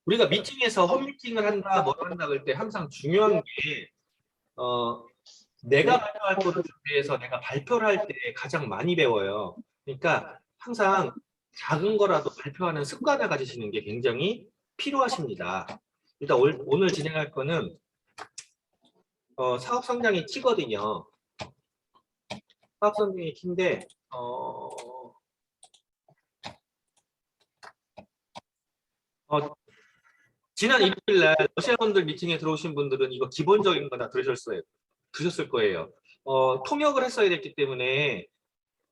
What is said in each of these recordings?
우리가 미팅에서 홈미팅을 한다, 뭘 한다 그럴 때 항상 중요한 게 내가 발표할 거를 대해서 내가 발표를 할 때 가장 많이 배워요. 그러니까 항상 작은 거라도 발표하는 습관을 가지시는 게 굉장히 필요하십니다. 일단 오늘 진행할 거는 사업 성장의 키거든요. 사업 성장의 키인데 지난 일요일 날 러시아분들 미팅에 들어오신 분들은 이거 기본적인 거 다 들으셨을 거예요. 통역을 했어야 됐기 때문에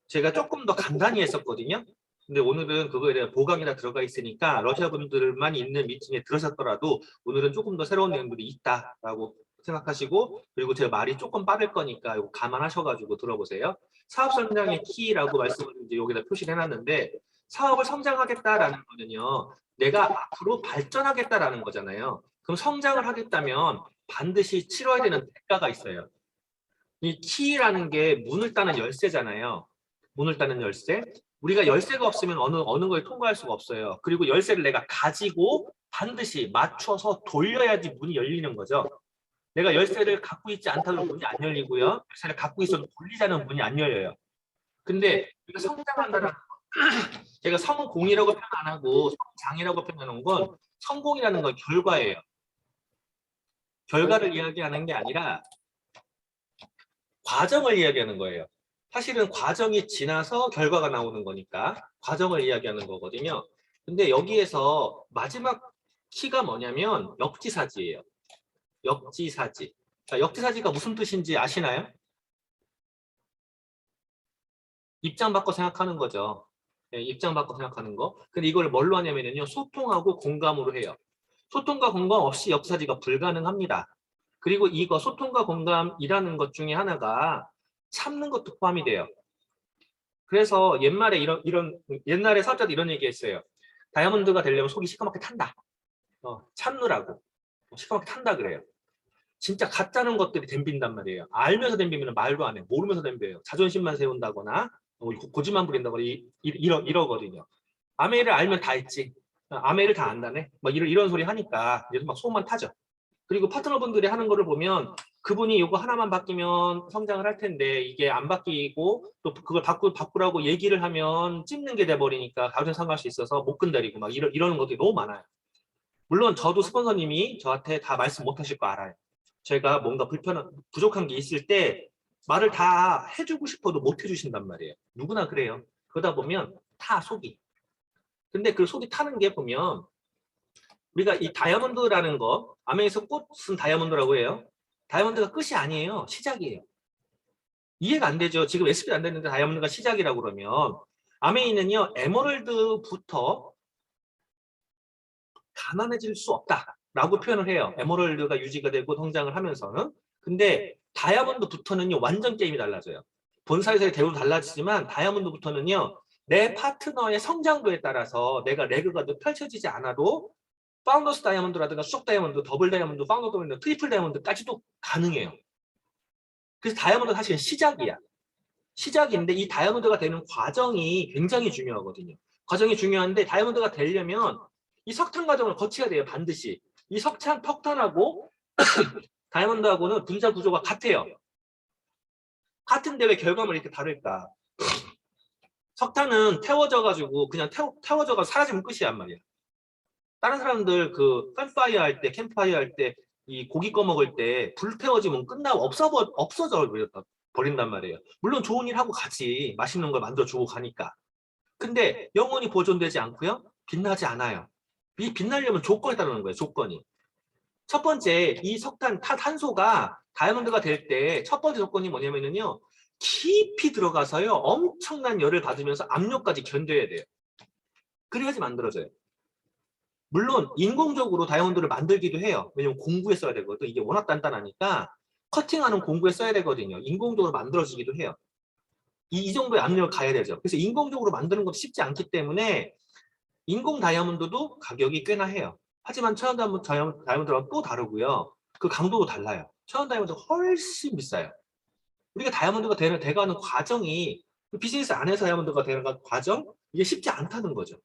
제가 조금 더 간단히 했었거든요. 근데 오늘은 그거에 대한 보강이 다 들어가 있으니까 러시아 분들만 있는 미팅에 들으셨더라도 오늘은 조금 더 새로운 내용들이 있다라고 생각하시고, 그리고 제가 말이 조금 빠를 거니까 이거 감안하셔가지고 들어보세요. 사업 성장의 키라고 말씀을 이제 여기다 표시를 해놨는데, 사업을 성장하겠다라는 거는요, 내가 앞으로 발전하겠다라는 거잖아요. 그럼 성장을 하겠다면 반드시 치러야 되는 대가가 있어요. 이 키라는 게 문을 따는 열쇠잖아요. 문을 따는 열쇠. 우리가 열쇠가 없으면 어느 걸 통과할 수가 없어요. 그리고 열쇠를 내가 가지고 반드시 맞춰서 돌려야지 문이 열리는 거죠. 내가 열쇠를 갖고 있지 않다면 문이 안 열리고요. 열쇠를 갖고 있어도 돌리자는 문이 안 열려요. 근데 우리가 성장한다는 제가 성공이라고 표현 안 하고 성장이라고 표현하는 건, 성공이라는 건 결과예요. 결과를 이야기하는 게 아니라 과정을 이야기하는 거예요. 사실은 과정이 지나서 결과가 나오는 거니까 과정을 이야기하는 거거든요. 근데 여기에서 마지막 키가 뭐냐면 역지사지예요. 역지사지. 자, 역지사지가 무슨 뜻인지 아시나요? 입장 바꿔 생각하는 거죠. 네, 입장 바꿔 생각하는 거. 근데 이걸 뭘로 하냐면요, 소통하고 공감으로 해요. 소통과 공감 없이 역지사지가 불가능합니다. 그리고 이거 소통과 공감이라는 것 중에 하나가 참는 것도 포함이 돼요. 그래서 옛날에 사업자들 이런 얘기했어요. 다이아몬드가 되려면 속이 시커멓게 탄다. 참느라고 시커멓게 탄다 그래요. 진짜 가짜는 것들이 덤빈단 말이에요. 알면서 덤비면 말도 안 해. 모르면서 덤벼요. 자존심만 세운다거나 고집만 부린다거나 이러거든요. 아메이를 알면 다 했지. 아메이를 다 안다네. 막 이런 소리 하니까 이제 막 속만 타죠. 그리고 파트너분들이 하는 거를 보면 그분이 이거 하나만 바뀌면 성장을 할 텐데 이게 안 바뀌고 또 그걸 바꾸라고 얘기를 하면 찝는 게 돼버리니까 가정 상할 수 있어서 못 건드리고 막 이러는 것들이 너무 많아요. 물론 저도 스폰서님이 저한테 다 말씀 못 하실 거 알아요. 제가 뭔가 부족한 게 있을 때 말을 다 해주고 싶어도 못 해주신단 말이에요. 누구나 그래요. 그러다 보면 타 속이. 근데 그 속이 타는 게 보면 우리가 이 다이아몬드라는 거, 아메에서 꽃은 다이아몬드라고 해요. 다이아몬드가 끝이 아니에요. 시작이에요. 이해가 안 되죠. 지금 SP도 안 됐는데 다이아몬드가 시작이라고 그러면, 아메이는요, 에메랄드부터 가난해질 수 없다라고 표현을 해요. 에메랄드가 유지가 되고 성장을 하면서는. 근데 다이아몬드부터는요, 완전 게임이 달라져요. 본사에서의 대우도 달라지지만 다이아몬드부터는요, 내 파트너의 성장도에 따라서 내가 레그가 펼쳐지지 않아도 파운더스 다이아몬드라든가 수석 다이아몬드, 더블 다이아몬드, 파운더 다이아몬드, 트리플 다이아몬드까지도 가능해요. 그래서 다이아몬드가 사실은 시작이야. 시작인데 이 다이아몬드가 되는 과정이 굉장히 중요하거든요. 과정이 중요한데 다이아몬드가 되려면 이 석탄 과정을 거쳐야 돼요. 반드시. 이 석탄하고 다이아몬드하고는 분자 구조가 같아요. 같은데 왜 결과물이 이렇게 다를까? 석탄은 태워져가지고 그냥 태워져가 사라지면 끝이란 말이야. 다른 사람들 그 캠프파이어 할 때, 이 고기 꺼먹을 때 불 태워지면 끝나고 없어져 버린단 말이에요. 물론 좋은 일 하고 가지. 맛있는 걸 만들어주고 가니까. 근데 영원히 보존되지 않고요. 빛나지 않아요. 이 빛나려면 조건이 따르는 거예요. 조건이. 첫 번째, 이 탄소가 다이아몬드가 될 때 첫 번째 조건이 뭐냐면요, 깊이 들어가서요, 엄청난 열을 받으면서 압력까지 견뎌야 돼요. 그래야지 만들어져요. 물론 인공적으로 다이아몬드를 만들기도 해요. 왜냐면 공구에 써야 되거든. 이게 워낙 단단하니까 커팅하는 공구에 써야 되거든요. 인공적으로 만들어지기도 해요. 이 정도의 압력을 가야 되죠. 그래서 인공적으로 만드는 것도 쉽지 않기 때문에 인공 다이아몬드도 가격이 꽤나 해요. 하지만 천연 다이아몬드랑 또 다르고요. 그 강도도 달라요. 천연 다이아몬드가 훨씬 비싸요. 우리가 다이아몬드가 돼가는 과정이, 비즈니스 안에서 다이아몬드가 되는 과정, 이게 쉽지 않다는 거죠.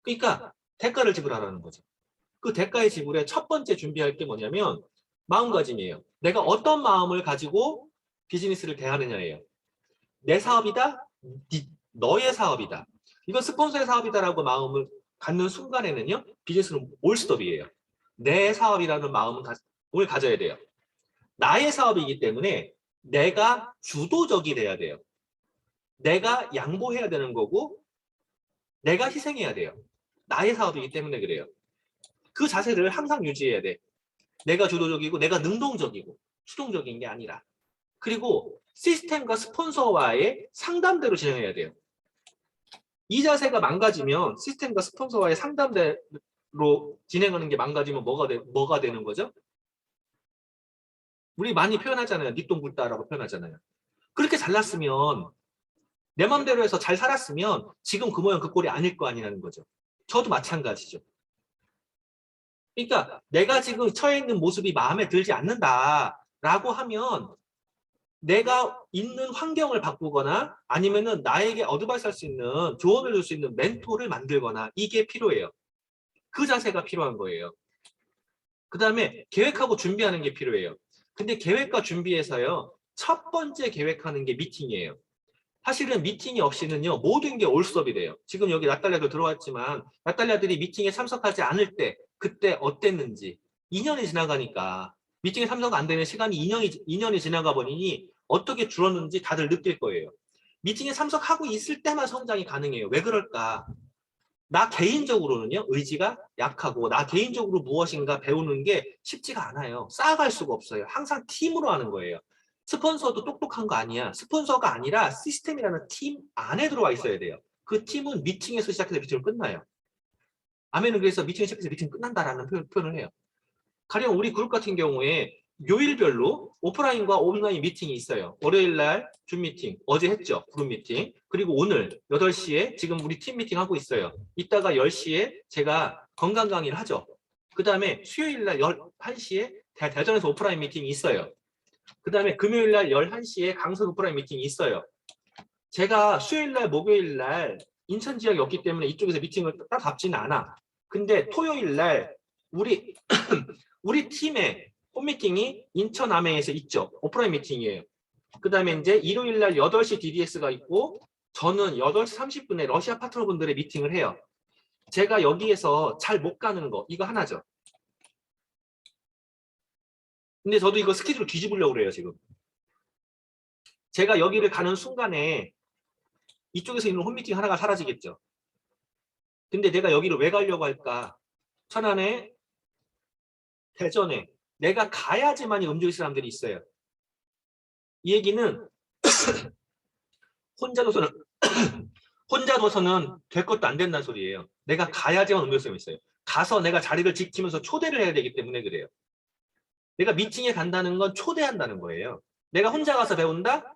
그러니까 대가를 지불하라는 거죠. 그 대가의 지불에 첫 번째 준비할 게 뭐냐면 마음가짐이에요. 내가 어떤 마음을 가지고 비즈니스를 대하느냐예요. 내 사업이다, 너의 사업이다. 이건 스폰서의 사업이다라고 마음을 갖는 순간에는요, 비즈니스는 올스톱이에요. 내 사업이라는 마음을 가져야 돼요. 나의 사업이기 때문에 내가 주도적이 돼야 돼요. 내가 양보해야 되는 거고 내가 희생해야 돼요. 나의 사업이기 때문에 그래요. 그 자세를 항상 유지해야 돼. 내가 주도적이고 내가 능동적이고 수동적인 게 아니라. 그리고 시스템과 스폰서와의 상담대로 진행해야 돼요. 이 자세가 망가지면 시스템과 스폰서와의 상담대로 진행하는 게 망가지면 뭐가 되는 거죠? 우리 많이 표현하잖아요. 니똥굴다라고 표현하잖아요. 그렇게 잘났으면 내 맘대로 해서 잘 살았으면 지금 그 모양 그 꼴이 아닐 거 아니라는 거죠. 저도 마찬가지죠. 그러니까 내가 지금 처해 있는 모습이 마음에 들지 않는다라고 하면 내가 있는 환경을 바꾸거나 아니면은 나에게 어드바이스 할 수 있는 조언을 줄 수 있는 멘토를 만들거나 이게 필요해요. 그 자세가 필요한 거예요. 그 다음에 계획하고 준비하는 게 필요해요. 근데 계획과 준비에서요. 첫 번째 계획하는 게 미팅이에요. 사실은 미팅이 없이는요. 모든 게 올스톱이 돼요. 지금 여기 나탈리아도 들어왔지만 나탈리아들이 미팅에 참석하지 않을 때 그때 어땠는지 2년이 지나가니까 미팅에 참석 안 되는 시간이 2년이 지나가 버리니 어떻게 줄었는지 다들 느낄 거예요. 미팅에 참석하고 있을 때만 성장이 가능해요. 왜 그럴까? 나 개인적으로는요. 의지가 약하고 나 개인적으로 무엇인가 배우는 게 쉽지가 않아요. 쌓아갈 수가 없어요. 항상 팀으로 하는 거예요. 스폰서도 똑똑한 거 아니야. 스폰서가 아니라 시스템이라는 팀 안에 들어와 있어야 돼요. 그 팀은 미팅에서 시작해서 미팅을 끝나요. 아멘은 그래서 미팅에 시작해서 미팅 끝난다라는 표현을 해요. 가령 우리 그룹 같은 경우에 요일별로 오프라인과 온라인 미팅이 있어요. 월요일날 줌 미팅, 어제 했죠. 그룹 미팅. 그리고 오늘 8시에 지금 우리 팀 미팅 하고 있어요. 이따가 10시에 제가 건강 강의를 하죠. 그 다음에 수요일날 11시에 대전에서 오프라인 미팅이 있어요. 그 다음에 금요일날 11시에 강서 오프라인 미팅이 있어요. 제가 수요일날, 목요일날 인천 지역이 없기 때문에 이쪽에서 미팅을 딱 잡지는 않아. 근데 토요일날 우리 팀의 홈미팅이 인천 암행에서 있죠. 오프라인 미팅이에요. 그 다음에 이제 일요일날 8시 DDS가 있고 저는 8시 30분에 러시아 파트너분들의 미팅을 해요. 제가 여기에서 잘 못 가는 거 이거 하나죠. 근데 저도 이거 스케줄 뒤집으려고 그래요 지금. 제가 여기를 가는 순간에 이쪽에서 있는 홈미팅 하나가 사라지겠죠. 근데 내가 여기를 왜 가려고 할까? 천안에, 대전에 내가 가야지만이 움직일 사람들이 있어요. 이 얘기는 혼자 둬서는 될 것도 안 된다는 소리예요. 내가 가야지만 움직일 사람이 있어요. 가서 내가 자리를 지키면서 초대를 해야 되기 때문에 그래요. 내가 미팅에 간다는 건 초대한다는 거예요. 내가 혼자 가서 배운다?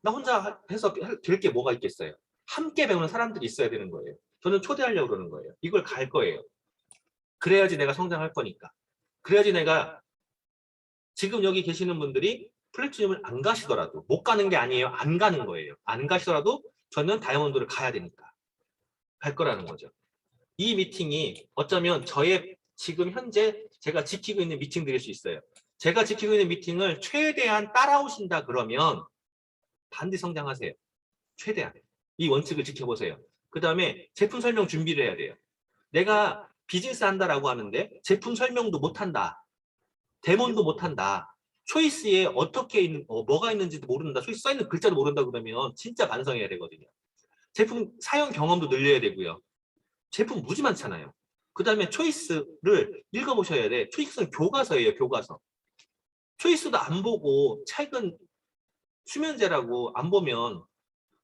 나 혼자 해서 될 게 뭐가 있겠어요. 함께 배우는 사람들이 있어야 되는 거예요. 저는 초대하려고 그러는 거예요. 이걸 갈 거예요. 그래야지 내가 성장할 거니까. 그래야지 내가 지금 여기 계시는 분들이 플래티넘을 안 가시더라도 못 가는 게 아니에요. 안 가는 거예요. 안 가시더라도 저는 다이아몬드를 가야 되니까 갈 거라는 거죠. 이 미팅이 어쩌면 저의 지금 현재 제가 지키고 있는 미팅들일 수 있어요. 제가 지키고 있는 미팅을 최대한 따라오신다 그러면 반드시 성장하세요. 최대한. 이 원칙을 지켜보세요. 그 다음에 제품 설명 준비를 해야 돼요. 내가 비즈니스 한다라고 하는데 제품 설명도 못한다. 데모도 못한다. 초이스에 어떻게 뭐가 있는지도 모른다. 초이스 써있는 글자도 모른다 그러면 진짜 반성해야 되거든요. 제품 사용 경험도 늘려야 되고요. 제품 무지 많잖아요. 그 다음에 초이스를 읽어보셔야 돼. 초이스는 교과서예요. 교과서. 초이스도 안 보고 최근 수면제라고 안 보면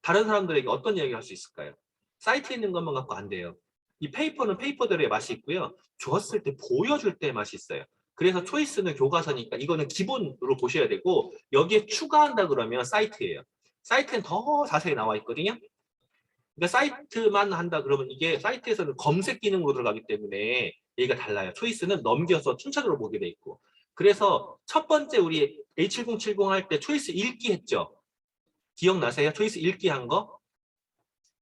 다른 사람들에게 어떤 이야기를 할 수 있을까요? 사이트에 있는 것만 갖고 안 돼요. 이 페이퍼는 페이퍼대로의 맛이 있고요. 줬을 때 보여줄 때 맛이 있어요. 그래서 초이스는 교과서니까 이거는 기본으로 보셔야 되고 여기에 추가한다 그러면 사이트예요. 사이트는 더 자세히 나와 있거든요. 그러니까 사이트만 한다 그러면 이게 사이트에서는 검색 기능으로 들어가기 때문에 얘기가 달라요. 초이스는 넘겨서 순차적으로 보게 돼 있고. 그래서 첫 번째 우리 A7070 할 때 초이스 읽기 했죠. 기억나세요? 초이스 읽기 한 거?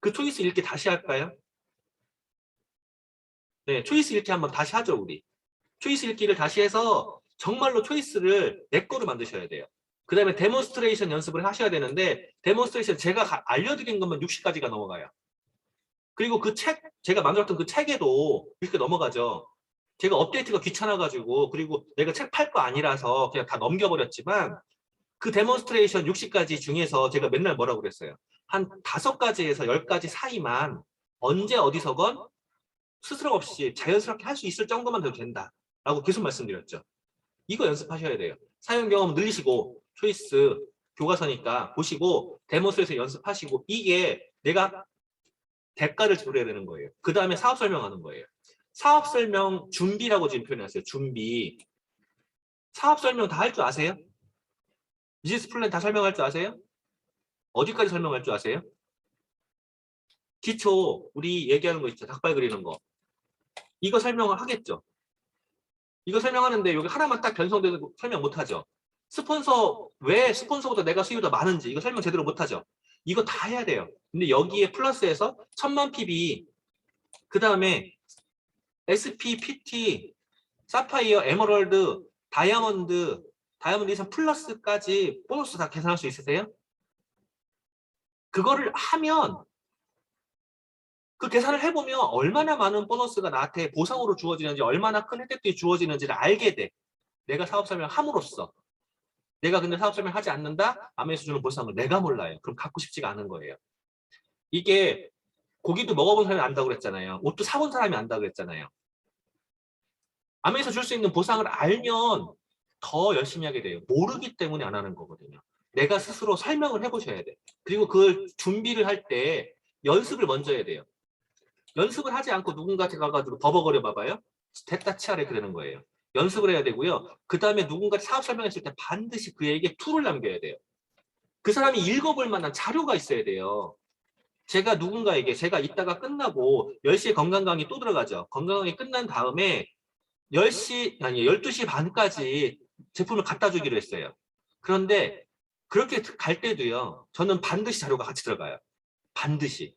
그 초이스 읽기 다시 할까요? 네, 초이스 읽기 한번 다시 하죠, 우리. 초이스 읽기를 다시 해서 정말로 초이스를 내 거로 만드셔야 돼요. 그 다음에 데몬스트레이션 연습을 하셔야 되는데, 데몬스트레이션 제가 알려드린 것만 60가지가 넘어가요. 그리고 그 책, 제가 만들었던 그 책에도 이렇게 넘어가죠. 제가 업데이트가 귀찮아가지고, 그리고 내가 책 팔 거 아니라서 그냥 다 넘겨버렸지만, 그 데몬스트레이션 60가지 중에서 제가 맨날 뭐라고 그랬어요. 한 5가지에서 10가지 사이만 언제 어디서건 스스럼 없이 자연스럽게 할 수 있을 정도만 돼도 된다. 라고 계속 말씀드렸죠. 이거 연습하셔야 돼요. 사용 경험 늘리시고, 초이스, 교과서니까 보시고, 데몬스트레이션 연습하시고, 이게 내가 대가를 지불해야 되는 거예요. 그 다음에 사업 설명하는 거예요. 사업 설명 준비라고 지금 표현했어요. 준비. 사업 설명 다 할 줄 아세요? 비즈니스 플랜 다 설명할 줄 아세요? 어디까지 설명할 줄 아세요? 기초 우리 얘기하는 거 있죠. 닭발 그리는 거. 이거 설명을 하겠죠. 이거 설명하는데 여기 하나만 딱 변성돼도 설명 못하죠. 스폰서 왜 스폰서보다 내가 수익이 더 많은지 이거 설명 제대로 못하죠. 이거 다 해야 돼요. 근데 여기에 플러스해서 1000만 PB 그 다음에 SP, PT, 사파이어, 에머럴드, 다이아몬드 이상 플러스까지 보너스 다 계산할 수 있으세요? 그거를 하면 그 계산을 해보면 얼마나 많은 보너스가 나한테 보상으로 주어지는지 얼마나 큰 혜택들이 주어지는지를 알게 돼. 내가 사업 설명을 함으로써. 내가 근데 사업 설명을 하지 않는다? 아메에서 주는 보상을 내가 몰라요. 그럼 갖고 싶지가 않은 거예요. 이게 고기도 먹어본 사람이 안다고 그랬잖아요. 옷도 사본 사람이 안다고 그랬잖아요. 아메에서 줄 수 있는 보상을 알면 더 열심히 하게 돼요. 모르기 때문에 안 하는 거거든요. 내가 스스로 설명을 해보셔야 돼. 그리고 그걸 준비를 할 때 연습을 먼저 해야 돼요. 연습을 하지 않고 누군가한테 가가지고 버벅거려 봐봐요. 됐다 치아래 그러는 거예요. 연습을 해야 되고요. 그 다음에 누군가 사업 설명했을 때 반드시 그에게 툴을 남겨야 돼요. 그 사람이 읽어볼 만한 자료가 있어야 돼요. 제가 누군가에게 제가 이따가 끝나고 10시에 건강 강의 또 들어가죠. 건강 강의 끝난 다음에 10시 아니 12시 반까지 제품을 갖다 주기로 했어요. 그런데 그렇게 갈 때도요. 저는 반드시 자료가 같이 들어가요. 반드시.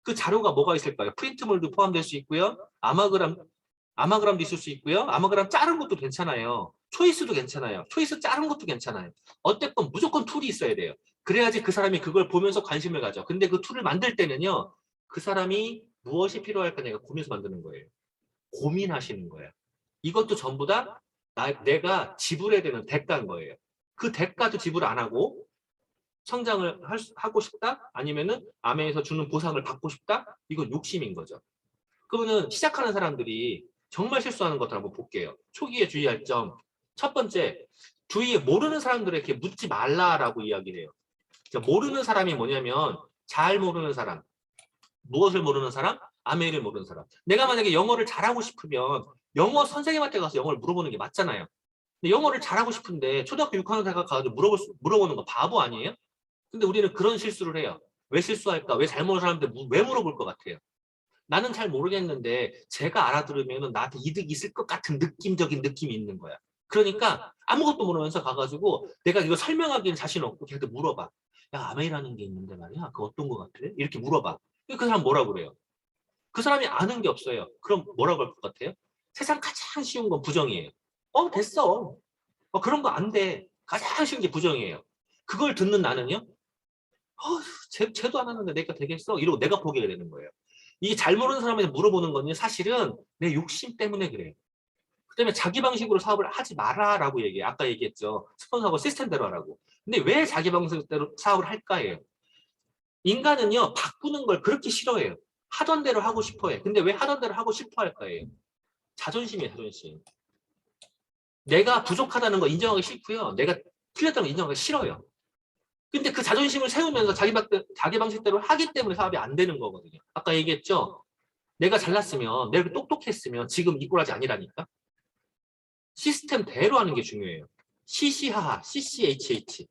그 자료가 뭐가 있을까요? 프린트물도 포함될 수 있고요. 아마그람도 있을 수 있고요. 아마그람 자른 것도 괜찮아요. 초이스도 괜찮아요. 초이스 자른 것도 괜찮아요. 어쨌건 무조건 툴이 있어야 돼요. 그래야지 그 사람이 그걸 보면서 관심을 가져. 근데 그 툴을 만들 때는요. 그 사람이 무엇이 필요할까 내가 고민해서 만드는 거예요. 고민하시는 거예요. 이것도 전부 다 내가 지불해야 되는 대가인 거예요. 그 대가도 지불 안 하고 성장을 하고 싶다? 아니면은 아메에서 주는 보상을 받고 싶다? 이건 욕심인 거죠. 그러면은 시작하는 사람들이 정말 실수하는 것들 한번 볼게요. 초기에 주의할 점. 첫 번째, 주위에 모르는 사람들에게 묻지 말라라고 이야기를 해요. 모르는 사람이 뭐냐면 잘 모르는 사람, 무엇을 모르는 사람? 아메를 모르는 사람. 내가 만약에 영어를 잘하고 싶으면 영어 선생님한테 가서 영어를 물어보는 게 맞잖아요. 근데 영어를 잘하고 싶은데 초등학교 6학년 가서 물어보는 거 바보 아니에요? 근데 우리는 그런 실수를 해요. 왜 실수할까? 왜 잘 모르는 사람한테 왜 물어볼 것 같아요? 나는 잘 모르겠는데 제가 알아들으면 나한테 이득이 있을 것 같은 느낌적인 느낌이 있는 거야. 그러니까 아무것도 모르면서 가가지고 내가 이거 설명하기는 자신 없고 걔한테 물어봐. 야, 아메이라는 게 있는데 말이야. 그거 어떤 것 같아? 이렇게 물어봐. 그 사람 뭐라고 그래요? 그 사람이 아는 게 없어요. 그럼 뭐라고 할 것 같아요? 세상 가장 쉬운 건 부정이에요. 됐어. 그런 거 안 돼. 가장 쉬운 게 부정이에요. 그걸 듣는 나는요? 쟤도 안 하는데 내가 되겠어? 이러고 내가 포기가 되는 거예요. 이게 잘 모르는 사람한테 물어보는 거는 사실은 내 욕심 때문에 그래요. 그다음에 자기 방식으로 사업을 하지 마라라고 얘기해요. 아까 얘기했죠. 스폰서하고 시스템대로 하라고. 근데 왜 자기 방식대로 사업을 할까예요. 인간은요. 바꾸는 걸 그렇게 싫어해요. 하던 대로 하고 싶어해. 근데 왜 하던 대로 하고 싶어 할까예요. 자존심이에요. 자존심. 내가 부족하다는 거 인정하기 싫고요. 내가 틀렸다는 거 인정하기 싫어요. 근데 그 자존심을 세우면서 자기 방식대로 하기 때문에 사업이 안 되는 거거든요. 아까 얘기했죠. 내가 잘났으면, 내가 똑똑했으면 지금 이 꼴하지 아니라니까. 시스템대로 하는 게 중요해요. CC하하, CCHH.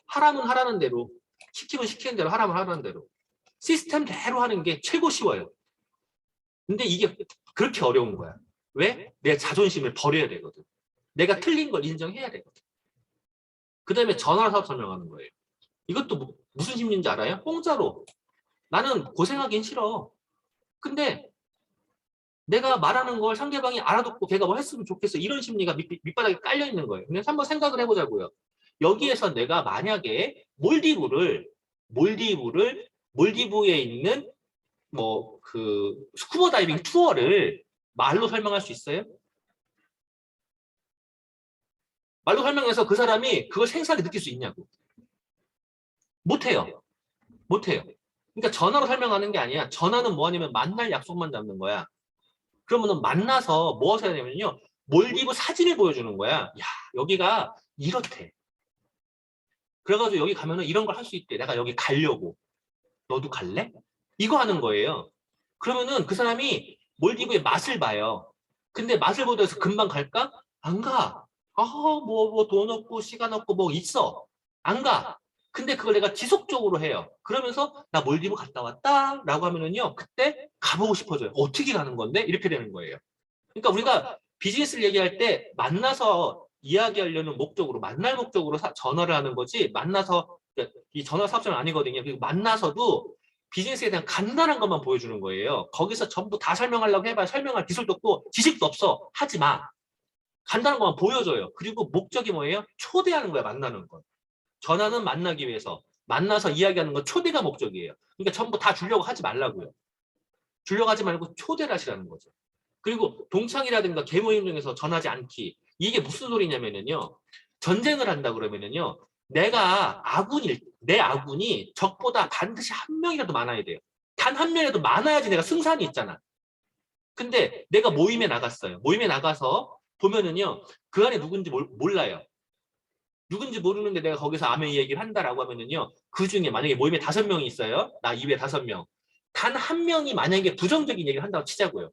하라면 하라는 대로, 시키면 시키는 대로, 하라면 하라는 대로. 시스템대로 하는 게 최고 쉬워요. 근데 이게 그렇게 어려운 거야. 왜? 내 자존심을 버려야 되거든. 내가 틀린 걸 인정해야 되거든. 그 다음에 전화 사업 설명하는 거예요. 이것도 무슨 심리인지 알아요? 공짜로. 나는 고생하긴 싫어. 근데 내가 말하는 걸 상대방이 알아듣고 걔가 뭐 했으면 좋겠어. 이런 심리가 밑바닥에 깔려 있는 거예요. 그래서 한번 생각을 해보자고요. 여기에서 내가 만약에 몰디브에 있는 뭐 그 스쿠버 다이빙 투어를 말로 설명할 수 있어요? 말로 설명해서 그 사람이 그걸 생생하게 느낄 수 있냐고. 못해요. 못해요. 그러니까 전화로 설명하는 게 아니야. 전화는 뭐 하냐면 만날 약속만 잡는 거야. 그러면은 만나서 무엇을 해야 되냐면요. 몰디브 사진을 보여주는 거야. 야, 여기가 이렇대. 그래가지고 여기 가면은 이런 걸 할 수 있대. 내가 여기 가려고. 너도 갈래? 이거 하는 거예요. 그러면은 그 사람이 몰디브의 맛을 봐요. 근데 맛을 보다 해서 금방 갈까? 안 가. 아, 뭐 돈 없고 시간 없고 뭐 있어. 안 가. 근데 그걸 내가 지속적으로 해요. 그러면서 나 몰디브 갔다 왔다 라고 하면은요. 그때 가보고 싶어져요. 어떻게 가는 건데? 이렇게 되는 거예요. 그러니까 우리가 비즈니스를 얘기할 때 만나서 이야기하려는 목적으로 만날 목적으로 전화를 하는 거지 만나서 그러니까 이 전화 사업자는 아니거든요. 그리고 만나서도 비즈니스에 대한 간단한 것만 보여주는 거예요. 거기서 전부 다 설명하려고 해봐야 설명할 기술도 없고 지식도 없어. 하지 마. 간단한 것만 보여줘요. 그리고 목적이 뭐예요? 초대하는 거야. 만나는 거. 전화는 만나기 위해서. 만나서 이야기하는 건 초대가 목적이에요. 그러니까 전부 다 주려고 하지 말라고요. 주려고 하지 말고 초대를 하시라는 거죠. 그리고 동창이라든가 계모임 중에서 전하지 않기. 이게 무슨 소리냐면요. 전쟁을 한다 그러면요. 내 아군이 적보다 반드시 한 명이라도 많아야 돼요. 단 한 명이라도 많아야지 내가 승산이 있잖아. 근데 내가 모임에 나갔어요. 모임에 나가서 보면은요. 그 안에 누군지 몰라요. 누군지 모르는데 내가 거기서 아메이 얘기를 한다라고 하면은요. 그 중에 만약에 모임에 5명이 있어요. 나 이외에 5명. 단 한 명이 만약에 부정적인 얘기를 한다고 치자고요.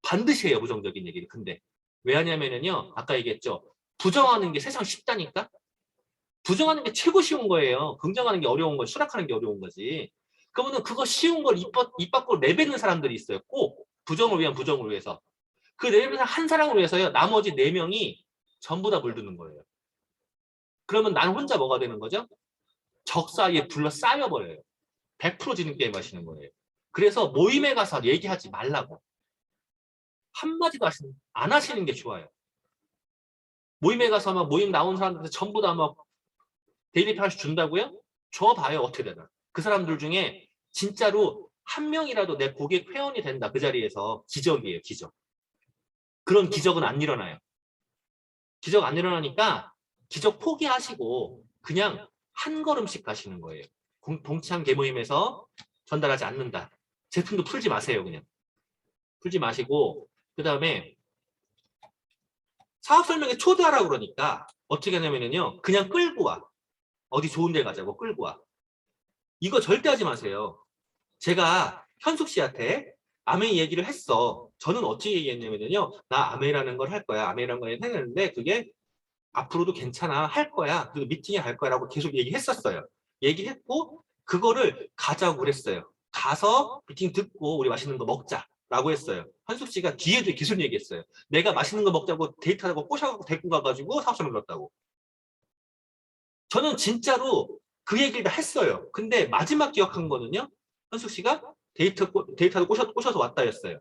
반드시 해요, 부정적인 얘기를. 근데 왜 하냐면은요, 아까 얘기했죠. 부정하는 게 세상 쉽다니까? 부정하는 게 최고 쉬운 거예요. 긍정하는 게 어려운 거, 수락하는 게 어려운 거지. 그러면은 그거 쉬운 걸 입 밖으로 내뱉는 사람들이 있어요. 꼭 부정을 위한 부정을 위해서. 그 내뱉는 한 사람을 위해서요, 나머지 4명이 전부 다 물드는 거예요. 그러면 난 혼자 뭐가 되는 거죠? 적 사이에 둘러싸여 버려요. 100% 지는 게임 하시는 거예요. 그래서 모임에 가서 얘기하지 말라고. 한마디도 안 하시는 게 좋아요. 모임에 가서 막 모임 나온 사람들한테 전부 다 막 데일리 페어씩 준다고요? 줘봐요, 어떻게 되나. 그 사람들 중에 진짜로 한 명이라도 내 고객 회원이 된다, 그 자리에서 기적이에요, 기적. 그런 기적은 안 일어나요. 기적 안 일어나니까 기적 포기하시고 그냥 한 걸음씩 가시는 거예요. 동창 계모임에서 전달하지 않는다. 제품도 풀지 마세요, 그냥. 풀지 마시고, 그 다음에 사업 설명에 초대하라고 그러니까 어떻게 하냐면요. 그냥 끌고 와. 어디 좋은 데 가자고 끌고 와. 이거 절대 하지 마세요. 제가 현숙 씨한테 아메이 얘기를 했어. 저는 어떻게 얘기했냐면요. 나 아메이라는 걸 할 거야. 아메이라는 걸 했는데 그게 앞으로도 괜찮아. 할 거야. 그 미팅에 갈 거야. 라고 계속 얘기했었어요. 얘기했고 그거를 가자고 그랬어요. 가서 미팅 듣고 우리 맛있는 거 먹자. 라고 했어요. 현숙 씨가 뒤에도 계속 얘기했어요. 내가 맛있는 거 먹자고 데이트하고 꼬셔갖고 데리고 가가지고 사업장을 불렀다고. 저는 진짜로 그 얘기를 다 했어요. 근데 마지막 기억한 거는요. 현숙 씨가 데이트하고 꼬셔서 왔다 했어요.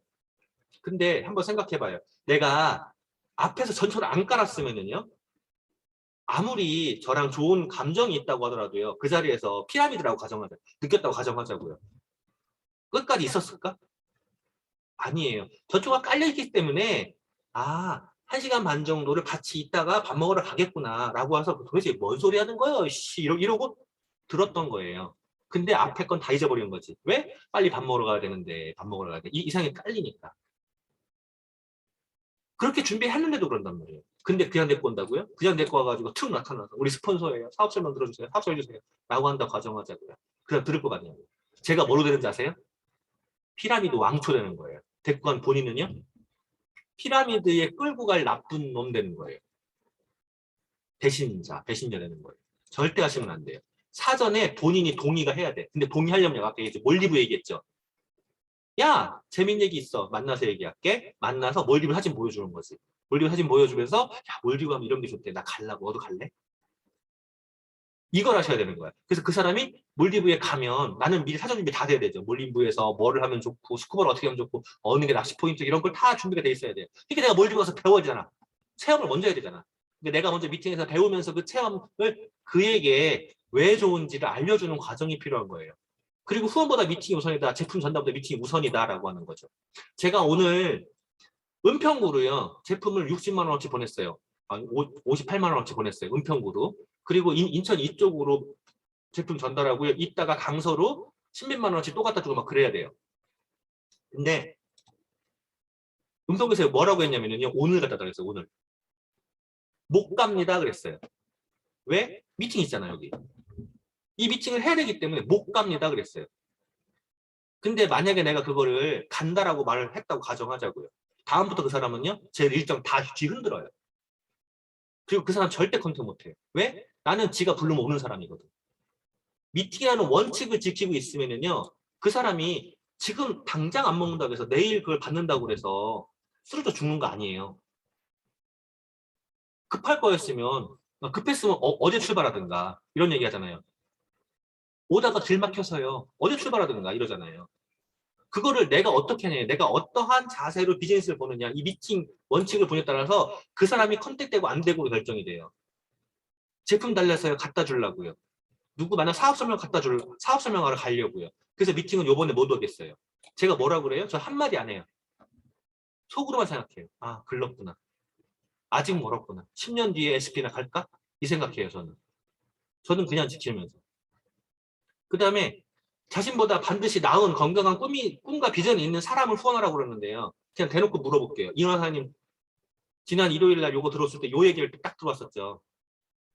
근데 한번 생각해봐요. 내가 앞에서 전철을 안 깔았으면은요. 아무리 저랑 좋은 감정이 있다고 하더라도요. 그 자리에서 피라미드라고 가정하자. 느꼈다고 가정하자고요. 끝까지 있었을까? 아니에요. 전초가 깔려있기 때문에 아, 1시간 반 정도를 같이 있다가 밥 먹으러 가겠구나 라고 해서 도대체 뭔 소리 하는 거예요? 이러고 들었던 거예요. 근데 앞에 건 다 잊어버리는 거지. 왜? 빨리 밥 먹으러 가야 되는데 밥 먹으러 가야 돼. 이 이상이 깔리니까. 그렇게 준비했는데도 그런단 말이에요. 근데 그냥 데리고 온다고요? 그냥 데리고 와가지고 툭 나타나서 우리 스폰서예요. 사업 설명 들어주세요. 사업 설명 주세요. 라고 한다고 가정하자고요. 그냥 들을 것 같냐고요. 제가 뭐로 되는지 아세요? 피라미드 왕초 되는 거예요. 데리고 간 본인은요? 피라미드에 끌고 갈 나쁜 놈 되는 거예요. 배신자 되는 거예요. 절대 하시면 안 돼요. 사전에 본인이 동의가 해야 돼. 근데 동의하려면 아까 이제 몰디브 얘기했죠. 야, 재밌는 얘기 있어. 만나서 얘기할게. 만나서 몰디브 사진 보여주는 거지. 몰디브 사진 보여주면서 야, 몰디브 하면 이런 게 좋대. 나 갈라고. 너도 갈래? 이걸 하셔야 되는 거야. 그래서 그 사람이 몰디브에 가면 나는 미리 사전 준비 다 돼야 되죠. 몰디브에서 뭐를 하면 좋고 스쿠버를 어떻게 하면 좋고 어느 게 낚시 포인트 이런 걸 다 준비가 돼 있어야 돼요. 그러니까 내가 몰디브 가서 배워야 되잖아. 체험을 먼저 해야 되잖아. 근데 내가 먼저 미팅에서 배우면서 그 체험을 그에게 왜 좋은지를 알려주는 과정이 필요한 거예요. 그리고 후원보다 미팅이 우선이다. 제품 전달보다 미팅이 우선이다라고 하는 거죠. 제가 오늘 은평구로요. 제품을 60만 원어치 보냈어요. 58만 원어치 보냈어요. 은평구로. 그리고 인천 이쪽으로 제품 전달하고요. 이따가 강서로 10몇만 원어치 또 갖다 주고 막 그래야 돼요. 근데 은평구에서 뭐라고 했냐면요. 오늘 갖다 달랬어요. 오늘. 못 갑니다. 그랬어요. 왜? 미팅 있잖아요. 여기. 이 미팅을 해야 되기 때문에 못 갑니다. 그랬어요. 근데 만약에 내가 그거를 간다라고 말을 했다고 가정하자고요. 다음부터 그 사람은요. 제 일정 다 뒤흔들어요. 그리고 그 사람 절대 컨택 못해요. 왜? 나는 지가 부르면 오는 사람이거든. 미팅이라는 원칙을 지키고 있으면요. 그 사람이 지금 당장 안 먹는다고 해서 내일 그걸 받는다고 해서 쓰러져 죽는 거 아니에요. 급할 거였으면 급했으면 어제 출발하든가 이런 얘기 하잖아요. 오다가 길 막혀서요. 어제 출발하든가 이러잖아요. 그거를 내가 어떻게 하냐, 내가 어떠한 자세로 비즈니스를 보느냐, 이 미팅 원칙을 보냐에 따라서 그 사람이 컨택되고 안 되고 결정이 돼요. 제품 달려서요, 갖다 주려고요. 누구 만약 사업 설명 사업 설명하러 가려고요. 그래서 미팅은 요번에 못 오겠어요. 제가 뭐라고 그래요? 저 한마디 안 해요. 속으로만 생각해요. 아, 글렀구나. 아직 멀었구나. 10년 뒤에 SP나 갈까? 이 생각해요, 저는. 저는 그냥 지키면서. 그 다음에 자신보다 반드시 나은 건강한 꿈과 비전이 있는 사람을 후원하라고 그러는데요. 그냥 대놓고 물어볼게요. 이원사님, 지난 일요일 날 요거 들었을 때 요 얘기를 딱 들어왔었죠.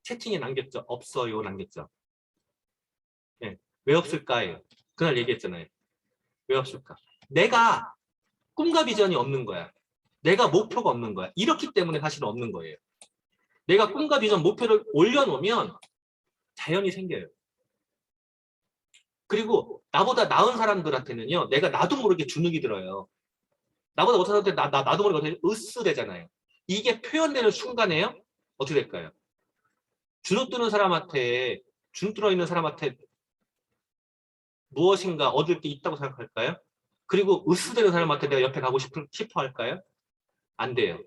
채팅에 남겼죠. 없어요. 남겼죠. 네. 왜 없을까요? 그날 얘기했잖아요. 왜 없을까? 내가 꿈과 비전이 없는 거야. 내가 목표가 없는 거야. 이렇기 때문에 사실은 없는 거예요. 내가 꿈과 비전 목표를 올려놓으면 자연히 생겨요. 그리고 나보다 나은 사람들한테는요. 내가 나도 모르게 주눅이 들어요. 나보다 못하는 사람한테 나도 모르게 으스대잖아요. 이게 표현되는 순간에요. 어떻게 될까요? 주눅 드는 사람한테 주눅 들어 있는 사람한테 무엇인가 얻을 게 있다고 생각할까요? 그리고 으스대는 사람한테 내가 옆에 가고 싶어 할까요? 안 돼요.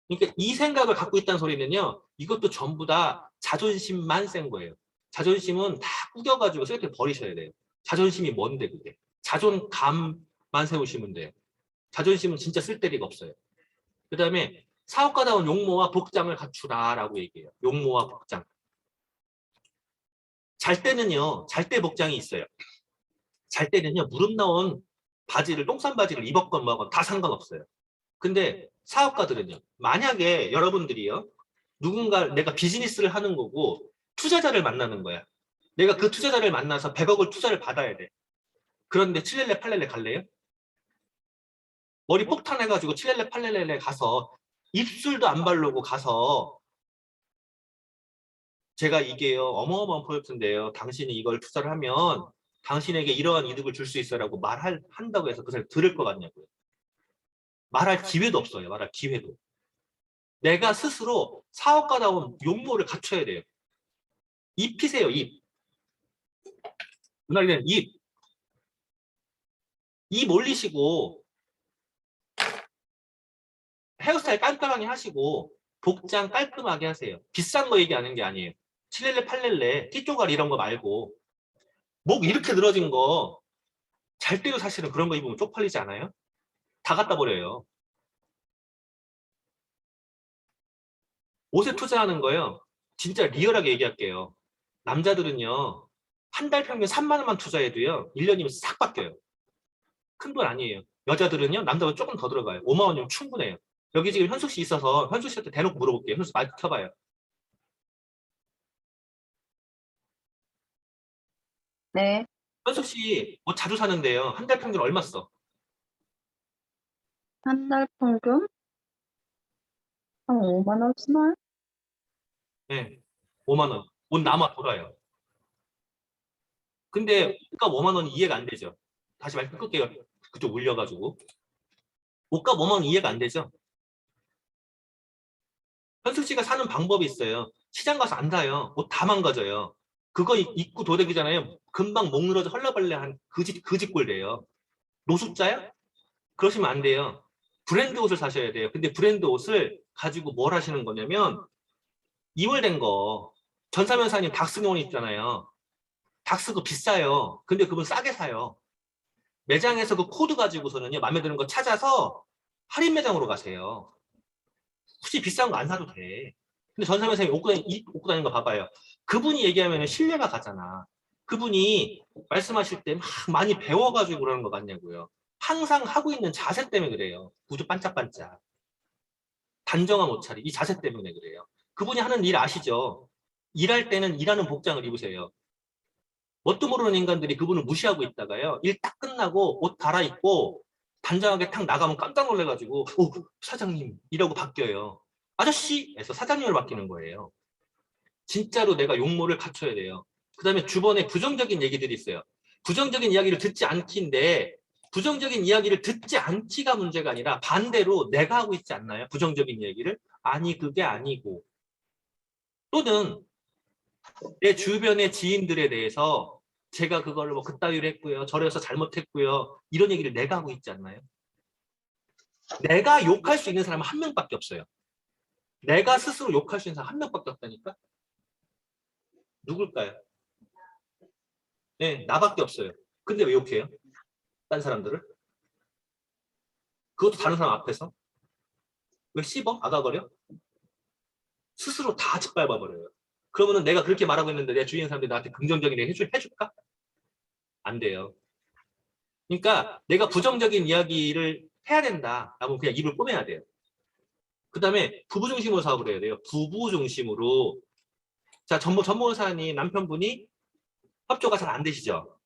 그러니까 이 생각을 갖고 있다는 소리는요. 이것도 전부 다 자존심만 센 거예요. 자존심은 다 구겨가지고 쓰레기를 버리셔야 돼요. 자존심이 뭔데 그게. 자존감만 세우시면 돼요. 자존심은 진짜 쓸데리가 없어요. 그 다음에 사업가다운 용모와 복장을 갖추라라고 얘기해요. 용모와 복장. 잘 때는요. 잘 때 복장이 있어요. 잘 때는요. 무릎 나온 바지를 똥싼 바지를 입었건 뭐건 다 상관없어요. 근데 사업가들은요. 만약에 여러분들이요. 누군가 내가 비즈니스를 하는 거고 투자자를 만나는 거야. 내가 그 투자자를 만나서 100억을 투자를 받아야 돼. 그런데 칠렐레 팔렐레 갈래요? 머리 폭탄해가지고 칠렐레 팔렐레 가서 입술도 안 바르고 가서 제가 이게요 어마어마한 프로젝트인데요. 당신이 이걸 투자를 하면 당신에게 이러한 이득을 줄 수 있어라고 한다고 해서 그 사람이 들을 것 같냐고요. 말할 기회도 없어요. 말할 기회도. 내가 스스로 사업가다운 용모를 갖춰야 돼요. 입히세요. 입. 누나리는 입. 입 올리시고 헤어스타일 깔끔하게 하시고 복장 깔끔하게 하세요. 비싼 거 얘기하는 게 아니에요. 칠렐레 팔렐레 띠쪼가리 이런 거 말고 목 이렇게 늘어진 거 잘 때도 사실은 그런 거 입으면 쪽팔리지 않아요? 다 갖다 버려요. 옷에 투자하는 거요. 진짜 리얼하게 얘기할게요. 남자들은요. 한 달 평균 3만 원만 투자해도요. 1년이면 싹 바뀌어요. 큰 돈 아니에요. 여자들은요. 남자보다 조금 더 들어가요. 5만 원이면 충분해요. 여기 지금 현숙 씨 있어서 현숙 씨한테 대놓고 물어볼게요. 현숙 씨 마이크 켜봐요. 네, 현숙 씨 옷 자주 사는데요. 한 달 평균 얼마 써? 한 달 평균 한 5만 원 쓰나요? 네. 5만 원. 옷 남아 돌아요. 근데 옷값 5만 원이 이해가 안 되죠. 다시 말씀 끌게요. 그쪽 올려가지고. 옷값 5만 원 이해가 안 되죠. 현숙 씨가 사는 방법이 있어요. 시장 가서 안 사요. 옷 다 망가져요. 그거 입고 도대기잖아요. 금방 목 늘어져 헐레벌레한 그짓 꼴 돼요. 노숙자야? 그러시면 안 돼요. 브랜드 옷을 사셔야 돼요. 근데 브랜드 옷을 가지고 뭘 하시는 거냐면 이월된 거. 전사면사님 닥스용원 있잖아요. 닥스 그 비싸요. 근데 그분 싸게 사요. 매장에서 그 코드 가지고서는요. 마음에 드는 거 찾아서 할인 매장으로 가세요. 굳이 비싼 거 안 사도 돼. 근데 전사면사님 옷고 다니는 거 봐봐요. 그분이 얘기하면 신뢰가 가잖아. 그분이 말씀하실 때 막 많이 배워가지고 그러는 거 같냐고요. 항상 하고 있는 자세 때문에 그래요. 구두 반짝반짝. 단정한 옷차림. 이 자세 때문에 그래요. 그분이 하는 일 아시죠? 일할 때는 일하는 복장을 입으세요. 뭣도 모르는 인간들이 그분을 무시하고 있다가요. 일 딱 끝나고 옷 갈아입고 단정하게 탁 나가면 깜짝 놀래가지고 사장님 이라고 바뀌어요. 아저씨에서 사장님을 바뀌는 거예요. 진짜로 내가 용모를 갖춰야 돼요. 그 다음에 주변에 부정적인 얘기들이 있어요. 부정적인 이야기를 듣지 않기인데 부정적인 이야기를 듣지 않기가 문제가 아니라 반대로 내가 하고 있지 않나요? 부정적인 얘기를. 아니 그게 아니고 또는 내 주변의 지인들에 대해서 제가 그걸 뭐 그따위로 했고요. 저래서 잘못했고요. 이런 얘기를 내가 하고 있지 않나요? 내가 욕할 수 있는 사람은 한 명밖에 없어요. 내가 스스로 욕할 수 있는 사람 한 명밖에 없다니까? 누굴까요? 네, 나밖에 없어요. 근데 왜 욕해요? 딴 사람들을? 그것도 다른 사람 앞에서? 왜 씹어? 아가거려? 스스로 다 짓밟아버려요. 그러면은 내가 그렇게 말하고 있는데 내 주위에 있는 사람들이 나한테 긍정적인 얘기 해줄까? 안 돼요. 그러니까 내가 부정적인 이야기를 해야 된다. 라면 그냥 입을 꼬매야 돼요. 그 다음에 부부 중심으로 사업을 해야 돼요. 부부 중심으로. 자, 전무사님 남편분이 협조가 잘 안 되시죠?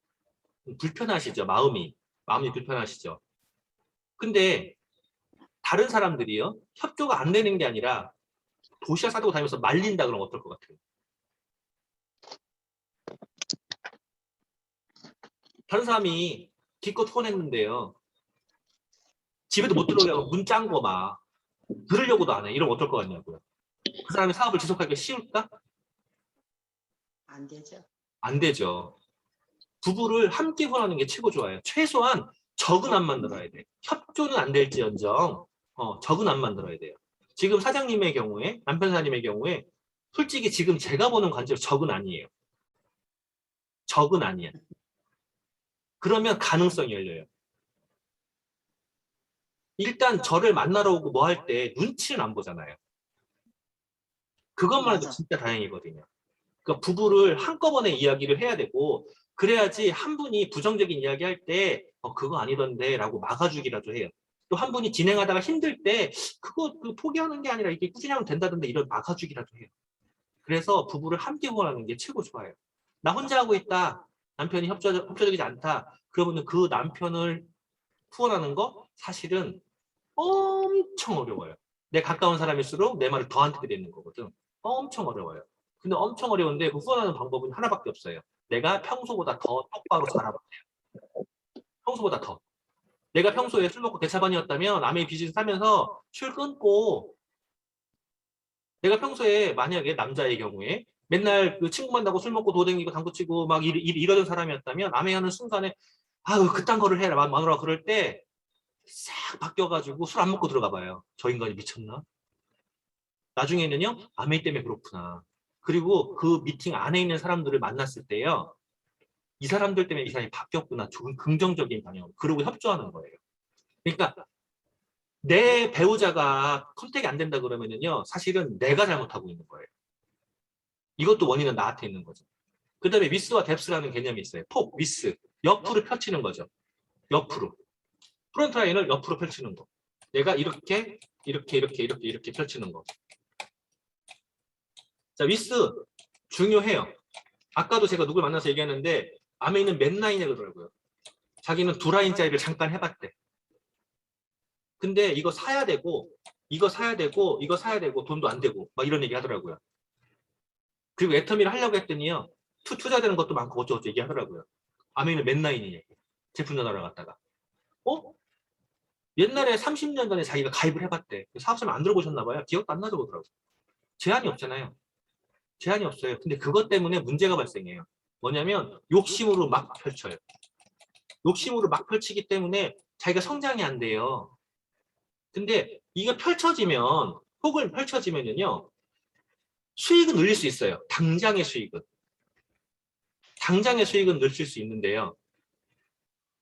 불편하시죠? 마음이 불편하시죠? 근데 다른 사람들이요. 협조가 안 되는 게 아니라 도시락 싸들고 다니면서 말린다 그러면 어떨 것 같아요? 다른 사람이 기껏 후원했는데요. 집에도 못 들어오게 하고 문 짠 거 막 들으려고도 안 해. 이러면 어떨 것 같냐고요. 그 사람이 사업을 지속하기가 쉬울까? 안 되죠. 안 되죠. 부부를 함께 후원하는 게 최고 좋아요. 최소한 적은 안 만들어야 돼. 협조는 안 될지언정 적은 안 만들어야 돼요. 지금 사장님의 경우에 남편 사장님의 경우에 솔직히 지금 제가 보는 관점 적은 아니에요. 적은 아니야. 그러면 가능성이 열려요. 일단 저를 만나러 오고 뭐 할 때 눈치는 안 보잖아요. 그것만 해도 맞아. 진짜 다행이거든요. 그러니까 부부를 한꺼번에 이야기를 해야 되고 그래야지 한 분이 부정적인 이야기 할 때 그거 아니던데 라고 막아주기라도 해요. 또 한 분이 진행하다가 힘들 때 그거 포기하는 게 아니라 이게 꾸준히 하면 된다던데 이런 막아주기라도 해요. 그래서 부부를 함께 후원하는 게 최고 좋아요. 나 혼자 하고 있다. 남편이 협조적이지 않다. 그러면 그 남편을 후원하는 거 사실은 엄청 어려워요. 내 가까운 사람일수록 내 말을 더 안 듣게 되는 거거든. 엄청 어려워요. 근데 엄청 어려운데 그 후원하는 방법은 하나밖에 없어요. 내가 평소보다 더 똑바로 살아보세요. 평소보다 더. 내가 평소에 술 먹고 대차반이었다면 남의 비즈니스 하면서 술 끊고 내가 평소에 만약에 남자의 경우에 맨날 그 친구 만나고 술 먹고 도댕기고 당구치고 막 이러던 사람이었다면 남의 하는 순간에 아유 그딴 거를 해라 마누라 그럴 때 싹 바뀌어가지고 술 안 먹고 들어가 봐요. 저 인간이 미쳤나? 나중에는요, 아메이 때문에 그렇구나. 그리고 그 미팅 안에 있는 사람들을 만났을 때요, 이 사람들 때문에 이 사람이 바뀌었구나. 좋은 긍정적인 방향으로. 그러고 협조하는 거예요. 그러니까 내 배우자가 컨택이 안 된다 그러면은요, 사실은 내가 잘못하고 있는 거예요. 이것도 원인은 나한테 있는 거죠. 그 다음에 위스와 뎁스라는 개념이 있어요. 위스. 옆으로 펼치는 거죠. 옆으로. 프론트 라인을 옆으로 펼치는 거. 내가 이렇게 펼치는 거. 자, 위스 중요해요. 아까도 제가 누굴 만나서 얘기하는데 아메이는 몇 라인에 그러더라고요. 자기는 2라인짜리를 잠깐 해봤대. 근데 이거 사야 되고 이거 사야 되고 이거 사야 되고 돈도 안 되고 막 이런 얘기 하더라고요. 그리고 애터미를 하려고 했더니요. 투자되는 것도 많고 어쩌고저쩌고 얘기하더라고요. 아메이는 몇 라인이냐고. 제품 전화를 갔다가. 옛날에 30년 전에 자기가 가입을 해봤대. 사업자만 안 들어보셨나 봐요. 기억도 안 나서 보더라고요. 제한이 없잖아요. 제한이 없어요. 근데 그것 때문에 문제가 발생해요. 뭐냐면 욕심으로 막 펼쳐요. 욕심으로 막 펼치기 때문에 자기가 성장이 안 돼요. 근데 이거 펼쳐지면, 혹은 펼쳐지면요, 수익은 늘릴 수 있어요. 당장의 수익은. 당장의 수익은 늘릴 수 있는데요.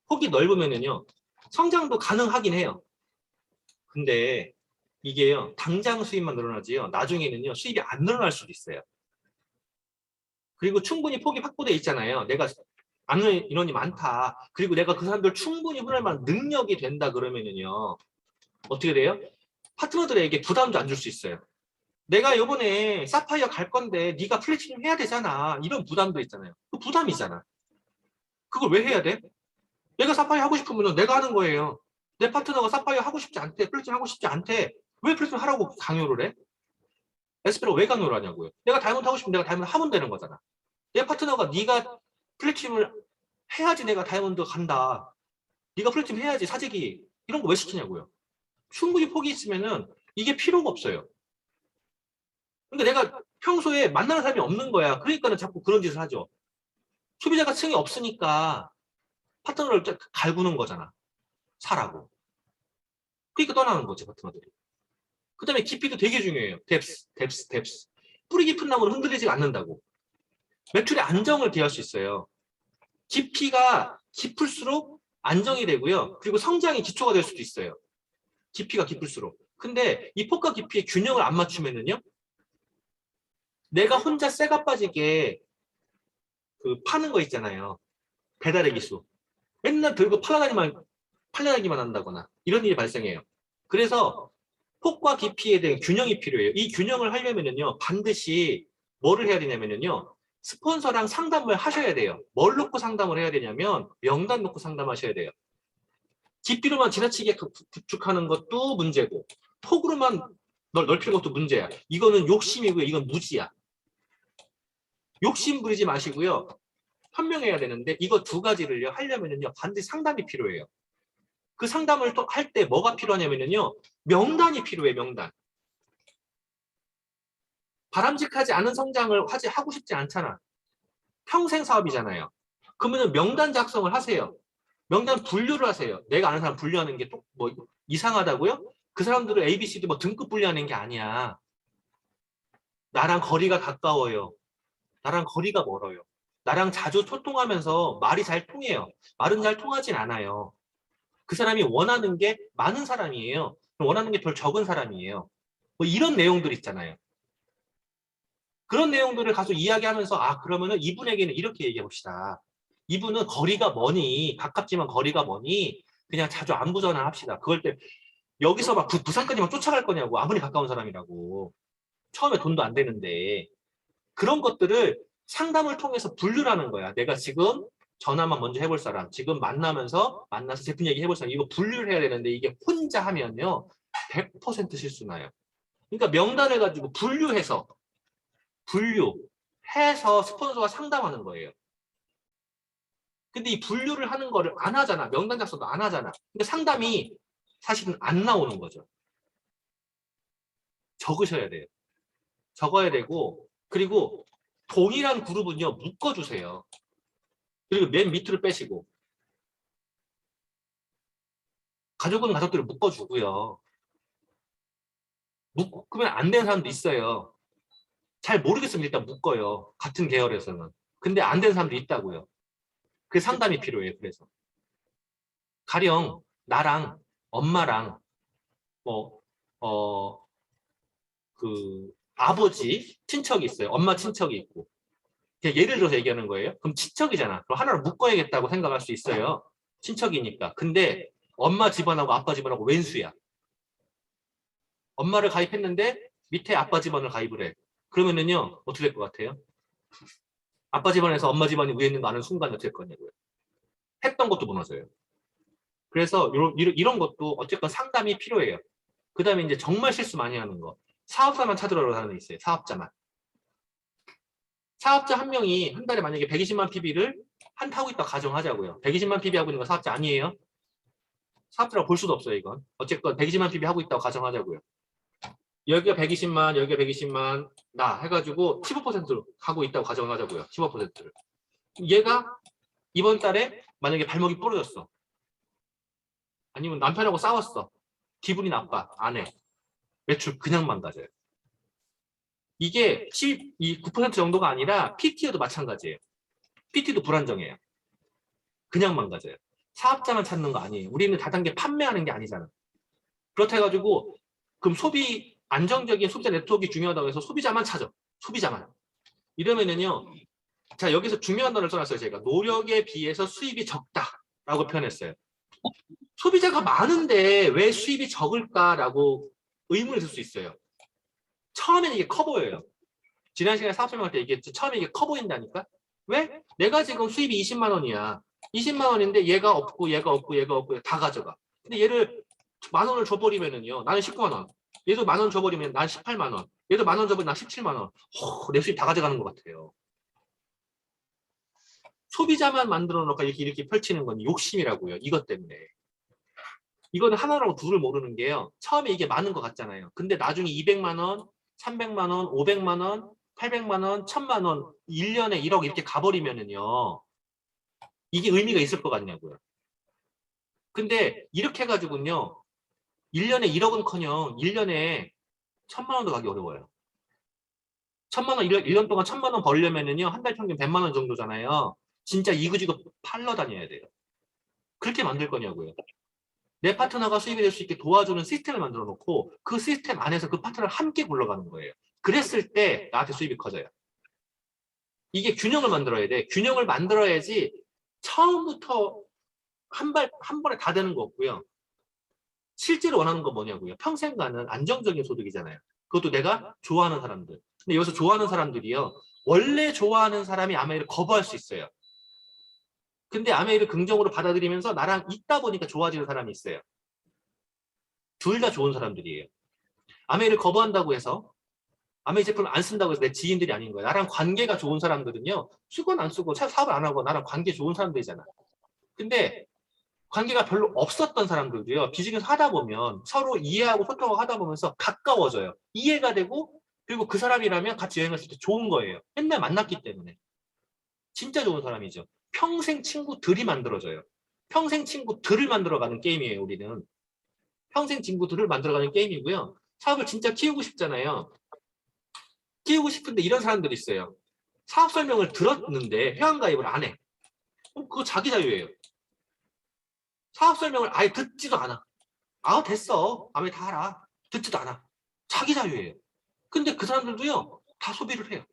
폭이 넓으면요, 성장도 가능하긴 해요. 근데 이게요, 당장 수입만 늘어나지요, 나중에는요, 수입이 안 늘어날 수도 있어요. 그리고 충분히 폭이 확보되어 있잖아요. 내가 아는 인원이 많다. 그리고 내가 그 사람들 충분히 훈련할 만한 능력이 된다 그러면은요, 어떻게 돼요? 파트너들에게 부담도 안 줄 수 있어요. 내가 이번에 사파이어 갈 건데 네가 플래티넘 해야 되잖아. 이런 부담도 있잖아요. 그 부담이잖아. 그걸 왜 해야 돼? 내가 사파이어 하고 싶으면 내가 하는 거예요. 내 파트너가 사파이어 하고 싶지 않대. 플래티넘 하고 싶지 않대. 왜 플래티넘 하라고 강요를 해? 에스페라 왜 강요를 하냐고요. 내가 다이몬드 하고 싶으면 내가 다이몬드 하면 되는 거잖아. 내 파트너가 네가 플래티넘을 해야지 내가 다이몬드 간다. 네가 플래티넘 해야지 사재기. 이런 거 왜 시키냐고요. 충분히 폭이 있으면은 이게 필요가 없어요. 근데 내가 평소에 만나는 사람이 없는 거야. 그러니까는 자꾸 그런 짓을 하죠. 소비자가 층이 없으니까 파트너를 갈구는 거잖아. 사라고. 그러니까 떠나는 거지, 파트너들이. 그 다음에 깊이도 되게 중요해요. 뎁스. 뿌리 깊은 나무는 흔들리지 않는다고. 매출의 안정을 기할 수 있어요. 깊이가 깊을수록 안정이 되고요. 그리고 성장이 기초가 될 수도 있어요. 깊이가 깊을수록. 근데 이 폭과 깊이의 균형을 안 맞추면은요, 내가 혼자 쇠가 빠지게 그 파는 거 있잖아요. 배달의 기수. 맨날 들고 팔려다니기만 한다거나 이런 일이 발생해요. 그래서 폭과 깊이에 대한 균형이 필요해요. 이 균형을 하려면요, 반드시 뭐를 해야 되냐면요, 스폰서랑 상담을 하셔야 돼요. 뭘 놓고 상담을 해야 되냐면 명단 놓고 상담하셔야 돼요. 깊이로만 지나치게 구축하는 것도 문제고, 폭으로만 넓히는 것도 문제야. 이거는 욕심이고요. 이건 무지야. 욕심 부리지 마시고요. 현명해야 되는데 이거 두 가지를요 하려면요 반드시 상담이 필요해요. 그 상담을 또 할 때 뭐가 필요하냐면요, 명단이 필요해. 명단. 바람직하지 않은 성장을 하고 싶지 않잖아. 평생 사업이잖아요. 그러면 명단 작성을 하세요. 명단 분류를 하세요. 내가 아는 사람 분류하는 게 또 뭐 이상하다고요? 그 사람들은 ABCD 뭐 등급 분류하는 게 아니야. 나랑 거리가 가까워요. 나랑 거리가 멀어요. 나랑 자주 소통하면서 말이 잘 통해요. 말은 잘 통하진 않아요. 그 사람이 원하는 게 많은 사람이에요. 원하는 게 덜 적은 사람이에요. 뭐 이런 내용들 있잖아요. 그런 내용들을 가서 이야기하면서, 아, 그러면은 이분에게는 이렇게 얘기해 봅시다. 이분은 거리가 머니, 가깝지만 거리가 머니, 그냥 자주 안부 전화합시다. 그걸 때 여기서 막 부산까지만 쫓아갈 거냐고. 아무리 가까운 사람이라고. 처음에 돈도 안 되는데. 그런 것들을 상담을 통해서 분류를 하는 거야. 내가 지금 전화만 먼저 해볼 사람, 지금 만나서 제품 얘기 해볼 사람, 이거 분류를 해야 되는데 이게 혼자 하면요 100% 실수 나요. 그러니까 명단을 가지고 분류해서 스폰서와 상담하는 거예요. 근데 이 분류를 하는 거를 안 하잖아. 명단 작성도 안 하잖아. 근데 상담이 사실은 안 나오는 거죠. 적으셔야 돼요. 적어야 되고, 그리고 동일한 그룹은요 묶어주세요. 그리고 맨 밑으로 빼시고, 가족은 가족들을 묶어주고요. 묶으면 안 되는 사람도 있어요. 잘 모르겠으면 일단 묶어요. 같은 계열에서는. 근데 안 되는 사람도 있다고요. 그 상담이 필요해요. 그래서 가령 나랑 엄마랑 뭐 그 아버지 친척이 있어요. 엄마 친척이 있고. 그냥 예를 들어서 얘기하는 거예요. 그럼 친척이잖아. 그럼 하나를 묶어야겠다고 생각할 수 있어요. 친척이니까. 근데 엄마 집안하고 아빠 집안하고 왼수야. 엄마를 가입했는데 밑에 아빠 집안을 가입을 해. 그러면은요 어떻게 될 것 같아요? 아빠 집안에서 엄마 집안이 위에 있는 거 아는 순간 어떻게 될 거냐고요. 했던 것도 무너져요. 그래서 이런 것도 어쨌건 상담이 필요해요. 그 다음에 이제 정말 실수 많이 하는 거. 사업자만 찾으러 하는 애 있어요. 사업자만. 사업자 한 명이 한 달에 만약에 120만 PB를 하고 있다 가정하자고요. 120만 PB 하고 있는 거 사업자 아니에요? 사업자라고 볼 수도 없어요, 이건. 어쨌건 120만 PB 하고 있다고 가정하자고요. 여기가 120만, 여기가 120만, 나 해가지고 15%로 가고 있다고 가정하자고요. 15%를. 얘가 이번 달에 만약에 발목이 부러졌어. 아니면 남편하고 싸웠어. 기분이 나빠. 안 해. 매출 그냥 망가져요. 이게 9% 정도가 아니라 PT여도 마찬가지예요. PT도 불안정해요. 그냥 망가져요. 사업자만 찾는 거 아니에요. 우리는 다단계 판매하는 게 아니잖아. 그렇다 해가지고 그럼 안정적인 소비자 네트워크가 중요하다고 해서 소비자만 찾아. 소비자만. 이러면은요. 자, 여기서 중요한 단어를 써놨어요. 제가 노력에 비해서 수입이 적다라고 표현했어요. 소비자가 많은데 왜 수입이 적을까라고 의문을 들 수 있어요. 처음엔 이게 커 보여요. 지난 시간에 사업 설명할 때 얘기했지. 처음에 이게 커 보인다니까? 왜? 내가 지금 수입이 20만 원이야. 20만 원인데 얘가 없고 얘가 없고 얘가 없고 다 가져가. 근데 얘를 10,000원을 줘버리면은요. 나는 19만 원. 얘도 10,000원 줘버리면 난 18만 원. 얘도 10,000원 줘버리면 난 17만 원. 내 수입 다 가져가는 것 같아요. 소비자만 만들어 놓고 이렇게 펼치는 건 욕심이라고요. 이것 때문에. 이거는 하나라고 둘을 모르는 게요. 처음에 이게 많은 것 같잖아요. 근데 나중에 200만 원, 300만 원, 500만 원, 800만 원, 1000만 원, 1년에 1억 이렇게 가버리면은요. 이게 의미가 있을 것 같냐고요. 근데 이렇게 해가지고는요. 1년에 1억은커녕 1년에 1000만 원도 가기 어려워요. 1000만 원, 1년 동안 1000만 원 벌려면은요. 한 달 평균 100만 원 정도잖아요. 진짜 이구지구 팔러 다녀야 돼요. 그렇게 만들 거냐고요. 내 파트너가 수입이 될 수 있게 도와주는 시스템을 만들어 놓고 그 시스템 안에서 그 파트너를 함께 굴러가는 거예요. 그랬을 때 나한테 수입이 커져요. 이게 균형을 만들어야 돼. 균형을 만들어야지 처음부터 한 번에 다 되는 거 없고요. 실제로 원하는 건 뭐냐고요. 평생 가는 안정적인 소득이잖아요. 그것도 내가 좋아하는 사람들. 근데 여기서 좋아하는 사람들이요. 원래 좋아하는 사람이 아메이를 거부할 수 있어요. 근데 아메이를 긍정으로 받아들이면서 나랑 있다 보니까 좋아지는 사람이 있어요. 둘 다 좋은 사람들이에요. 아메이를 거부한다고 해서 아메이 제품을 안 쓴다고 해서 내 지인들이 아닌 거예요. 나랑 관계가 좋은 사람들은요. 쓰건 안 쓰고 사업을 안 하고 나랑 관계 좋은 사람들이잖아. 근데 관계가 별로 없었던 사람들도요. 비즈니스 하다 보면 서로 이해하고 소통하고 하다 보면서 가까워져요. 이해가 되고 그리고 그 사람이라면 같이 여행했을 때 좋은 거예요. 맨날 만났기 때문에. 진짜 좋은 사람이죠. 평생 친구들이 만들어져요. 평생 친구들을 만들어가는 게임이에요. 우리는. 평생 친구들을 만들어가는 게임이고요. 사업을 진짜 키우고 싶잖아요. 키우고 싶은데 이런 사람들이 있어요. 사업 설명을 들었는데 회원가입을 안 해. 그거 자기 자유예요. 사업 설명을 아예 듣지도 않아. 아 됐어. 아메 다 알아. 듣지도 않아. 자기 자유예요. 근데 그 사람들도요. 다 소비를 해요.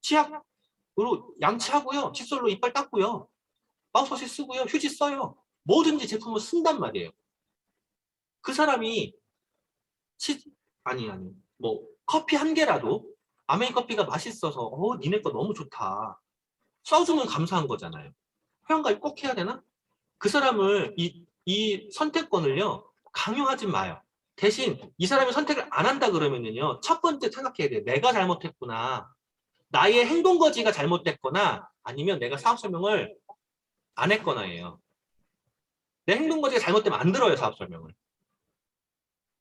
치약으로 양치하고요. 칫솔로 이빨 닦고요. 마우스워시 쓰고요. 휴지 써요. 뭐든지 제품을 쓴단 말이에요. 그 사람이 뭐 커피 한 개라도 아메이 커피가 맛있어서 니네 거 너무 좋다. 써주면 감사한 거잖아요. 회원가입 꼭 해야 되나? 그 사람을 이 선택권을요. 강요하지 마요. 대신 이 사람이 선택을 안 한다 그러면요. 첫 번째 생각해야 돼요. 내가 잘못했구나. 나의 행동거지가 잘못됐거나 아니면 내가 사업 설명을 안 했거나예요. 내 행동거지가 잘못되면 안 들어요. 사업 설명을.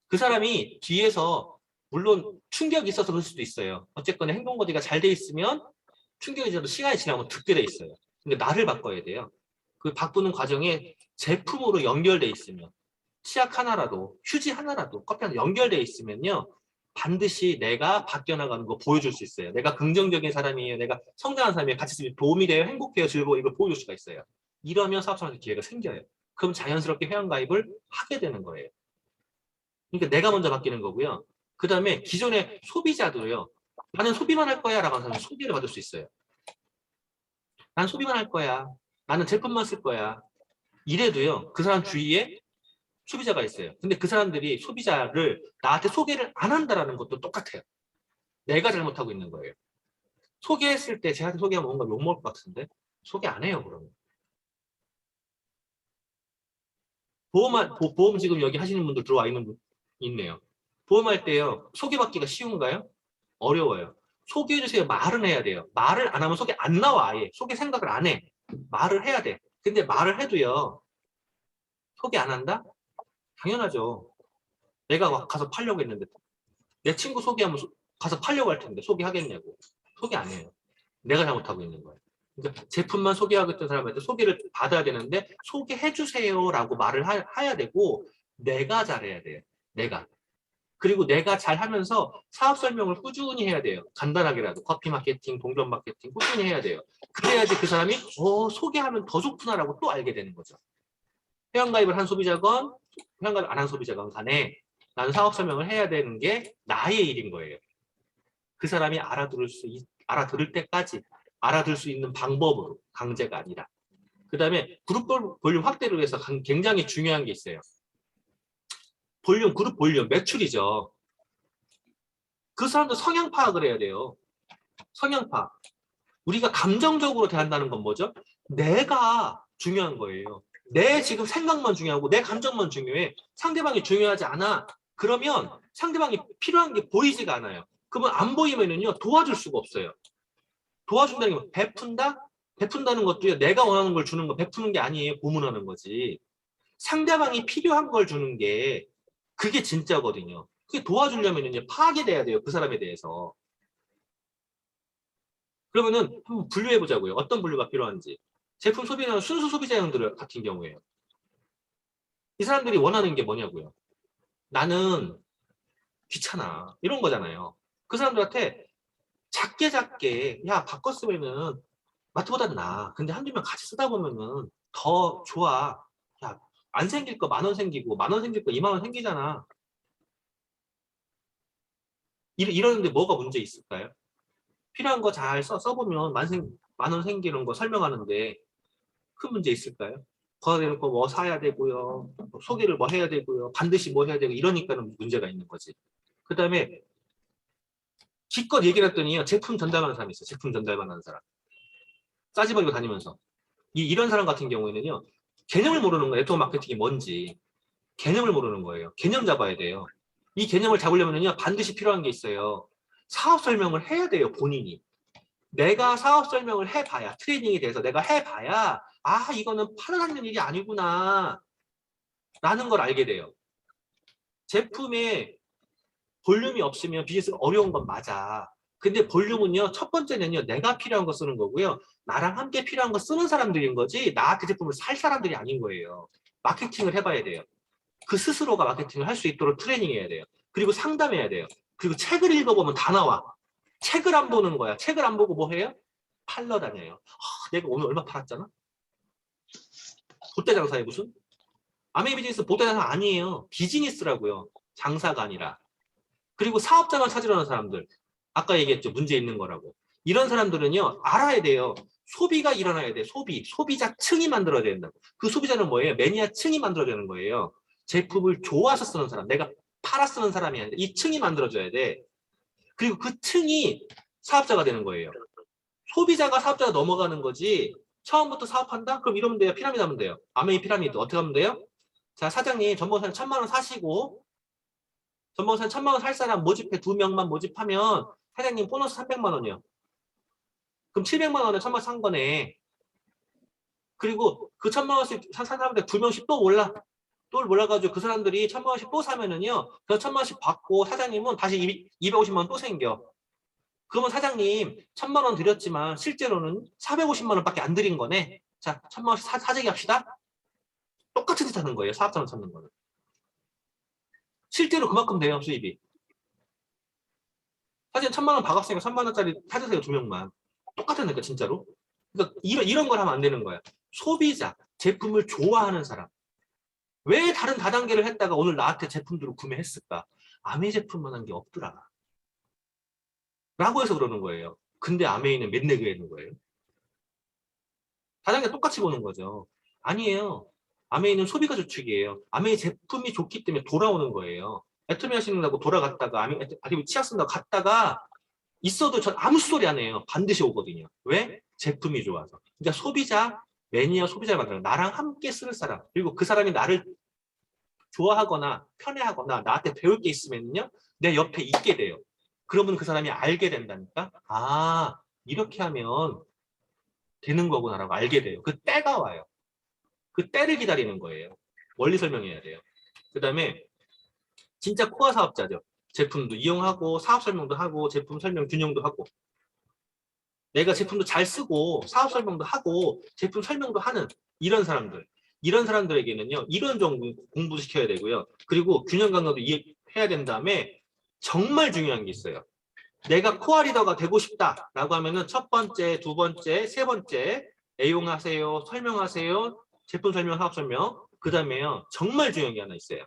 그 사람이 뒤에서 물론 충격이 있어서 그럴 수도 있어요. 어쨌거나 행동거지가 잘 돼 있으면 충격이 있어도 시간이 지나면 듣게 돼 있어요. 근데 나를 바꿔야 돼요. 그 바꾸는 과정에 제품으로 연결돼 있으면 치약 하나라도 휴지 하나라도 커피 하나 연결돼 있으면요. 반드시 내가 바뀌어 나가는 거 보여줄 수 있어요. 내가 긍정적인 사람이에요. 내가 성장한 사람이에요. 같이 있으면 도움이 돼요. 행복해요. 즐거워. 이걸 보여줄 수가 있어요. 이러면 사업자한테 기회가 생겨요. 그럼 자연스럽게 회원가입을 하게 되는 거예요. 그러니까 내가 먼저 바뀌는 거고요. 그 다음에 기존의 소비자들요. 나는 소비만 할 거야 라고 하는 사람은 소비를 받을 수 있어요. 난 소비만 할 거야. 나는 제품만 쓸 거야. 이래도요. 그 사람 주위에 소비자가 있어요. 근데 그 사람들이 소비자를 나한테 소개를 안 한다는 것도 똑같아요. 내가 잘못하고 있는 거예요. 소개했을 때 제한테 소개하면 뭔가 욕먹을 것 같은데 소개 안 해요. 그러면. 보험 지금 여기 하시는 분들 들어와 있는 분 있네요. 보험할 때요. 소개받기가 쉬운가요? 어려워요. 소개해주세요. 말은 해야 돼요. 말을 안 하면 소개 안 나와. 아예. 소개 생각을 안 해. 말을 해야 돼. 근데 말을 해도요. 소개 안 한다? 당연하죠. 내가 가서 팔려고 했는데 내 친구 소개하면 가서 팔려고 할 텐데 소개하겠냐고. 소개 안 해요. 내가 잘못하고 있는 거예요. 그러니까 제품만 소개하겠다는 사람한테 소개를 받아야 되는데 소개해 주세요라고 말을 해야 되고 내가 잘해야 돼요. 내가. 그리고 내가 잘하면서 사업 설명을 꾸준히 해야 돼요. 간단하게라도 커피 마케팅, 동전 마케팅 꾸준히 해야 돼요. 그래야지 그 사람이 소개하면 더 좋구나라고 또 알게 되는 거죠. 회원가입을 한 소비자건 회원가입 안 한 소비자건 간에 나는 사업 설명을 해야 되는 게 나의 일인 거예요. 그 사람이 알아들을 때까지 알아들 수 있는 방법으로 강제가 아니라. 그 다음에 그룹 볼륨 확대를 위해서 굉장히 중요한 게 있어요. 볼륨, 그룹 볼륨, 매출이죠. 그 사람도 성향 파악을 해야 돼요. 성향 파악. 우리가 감정적으로 대한다는 건 뭐죠? 내가 중요한 거예요. 내 지금 생각만 중요하고 내 감정만 중요해. 상대방이 중요하지 않아. 그러면 상대방이 필요한 게 보이지가 않아요. 그러면 안 보이면은요 도와줄 수가 없어요. 도와준다는 게 베푼다? 베푼다는 것도요 내가 원하는 걸 주는 거 베푸는 게 아니에요. 고문하는 거지. 상대방이 필요한 걸 주는 게 그게 진짜거든요. 그게 도와주려면은요 파악이 돼야 돼요. 그 사람에 대해서. 그러면은 한번 분류해 보자고요. 어떤 분류가 필요한지. 제품 소비는 순수 소비자형들 같은 경우에요. 이 사람들이 원하는 게 뭐냐고요. 나는 귀찮아. 이런 거잖아요. 그 사람들한테 작게 야 바꿔 쓰면은 마트보다 나아. 근데 한두 명 같이 쓰다 보면은 더 좋아. 야, 안 생길 거 10,000원 생기고 10,000원 생길 거 20,000원 생기잖아. 이러는데 뭐가 문제 있을까요? 필요한 거 잘 써보면 10,000원 생기는 거 설명하는데 큰 문제 있을까요? 거기다 대놓고 뭐 사야 되고요. 뭐 소개를 뭐 해야 되고요. 반드시 뭐 해야 되고 이러니까는 문제가 있는 거지. 그 다음에 기껏 얘기를 했더니요. 제품 전달하는 사람이 있어요. 제품 전달만 하는 사람. 싸지버리고 다니면서. 이런 사람 같은 경우에는요. 개념을 모르는 거예요. 네트워크 마케팅이 뭔지. 개념을 모르는 거예요. 개념 잡아야 돼요. 이 개념을 잡으려면요. 반드시 필요한 게 있어요. 사업 설명을 해야 돼요. 본인이. 내가 사업 설명을 해봐야 트레이닝에 대해서 내가 해봐야 이거는 팔아하는 일이 아니구나 라는 걸 알게 돼요. 제품에 볼륨이 없으면 비즈니스가 어려운 건 맞아. 근데 볼륨은요. 첫 번째는요. 내가 필요한 거 쓰는 거고요. 나랑 함께 필요한 거 쓰는 사람들인 거지 나한테 제품을 살 사람들이 아닌 거예요. 마케팅을 해봐야 돼요. 그 스스로가 마케팅을 할 수 있도록 트레이닝해야 돼요. 그리고 상담해야 돼요. 그리고 책을 읽어보면 다 나와. 책을 안 보는 거야. 책을 안 보고 뭐 해요? 팔러 다녀요. 내가 오늘 얼마 팔았잖아? 보태 장사에 무슨? 아메이 비즈니스 보태 장사 아니에요. 비즈니스라고요. 장사가 아니라. 그리고 사업자만 찾으려는 사람들. 아까 얘기했죠. 문제 있는 거라고. 이런 사람들은요. 알아야 돼요. 소비가 일어나야 돼. 소비자층이 만들어야 된다고. 그 소비자는 뭐예요? 매니아층이 만들어야 되는 거예요. 제품을 좋아서 쓰는 사람. 내가 팔아 쓰는 사람이 아니라 이 층이 만들어져야 돼. 그리고 그 층이 사업자가 되는 거예요. 소비자가 사업자가 넘어가는 거지. 처음부터 사업한다? 그럼 이러면 돼요. 피라미드 하면 돼요. 아메이 피라미드. 어떻게 하면 돼요? 자, 사장님 전복산 1,000만 원 사시고 전복산 1,000만 원 살 사람 모집해 2명만 모집하면 사장님 보너스 300만 원이요. 그럼 700만 원에 1,000만 원 산 거네. 그리고 그 1,000만 원씩 산 사람들 2명씩 또 몰라가지고 그 사람들이 1,000만 원씩 또 사면은요. 그 1,000만 원씩 받고 사장님은 다시 250만 원 또 생겨. 그러면 사장님 1,000만 원 드렸지만 실제로는 450만 원밖에 안 드린 거네. 자, 1,000만 원씩 사재기 합시다. 똑같은 짓 하는 거예요. 사업자만 찾는 거는. 실제로 그만큼 돼요. 수입이. 사실 1,000만 원 박았으니까 3만 원짜리 찾으세요. 2명만. 똑같으니까 진짜로. 그러니까 이런 걸 하면 안 되는 거야. 소비자, 제품을 좋아하는 사람. 왜 다른 다단계를 했다가 오늘 나한테 제품들을 구매했을까? 아메이 제품만 한 게 없더라. 라고 해서 그러는 거예요. 근데 아메이는 맨날 그러는 거예요. 다단계 똑같이 보는 거죠. 아니에요. 아메이는 소비가 주축이에요. 아메이 제품이 좋기 때문에 돌아오는 거예요. 애터미 하시는다고 돌아갔다가 아니면 치약 쓴다고 갔다가 있어도 전 아무 소리 안 해요. 반드시 오거든요. 왜? 제품이 좋아서. 그러니까 소비자, 매니아 소비자를 만들어 나랑 함께 쓸 사람. 그리고 그 사람이 나를 좋아하거나 편애하거나 나한테 배울 게 있으면요. 내 옆에 있게 돼요. 그러면 그 사람이 알게 된다니까. 이렇게 하면 되는 거구나라고 알게 돼요. 그 때가 와요. 그 때를 기다리는 거예요. 원리 설명해야 돼요. 그 다음에 진짜 코어 사업자죠. 제품도 이용하고 사업 설명도 하고 제품 설명 균형도 하고 내가 제품도 잘 쓰고 사업 설명도 하고 제품 설명도 하는 이런 사람들에게는요 이런 정도 공부시켜야 되고요. 그리고 균형 감각도 이해해야 된 다음에 정말 중요한 게 있어요. 내가 코어 리더가 되고 싶다라고 하면은 첫 번째, 두 번째, 세 번째 애용하세요, 설명하세요, 제품 설명, 사업 설명. 그 다음에요 정말 중요한 게 하나 있어요.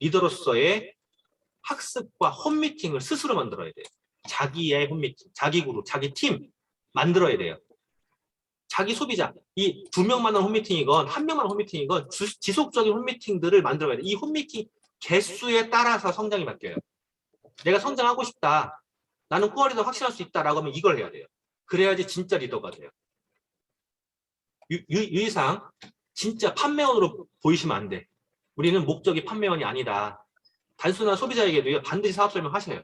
리더로서의 학습과 홈미팅을 스스로 만들어야 돼요. 자기의 홈미팅, 자기 그룹, 자기 팀 만들어야 돼요. 자기 소비자, 이 2명만 한 홈미팅이건 1명만 한 홈미팅이건 지속적인 홈미팅들을 만들어야 돼요. 이 홈미팅 개수에 따라서 성장이 바뀌어요. 내가 성장하고 싶다. 나는 코어 리더 확신할 수 있다라고 하면 이걸 해야 돼요. 그래야지 진짜 리더가 돼요. 유의사항, 진짜 판매원으로 보이시면 안 돼. 우리는 목적이 판매원이 아니다. 단순한 소비자에게도 반드시 사업 설명하셔요.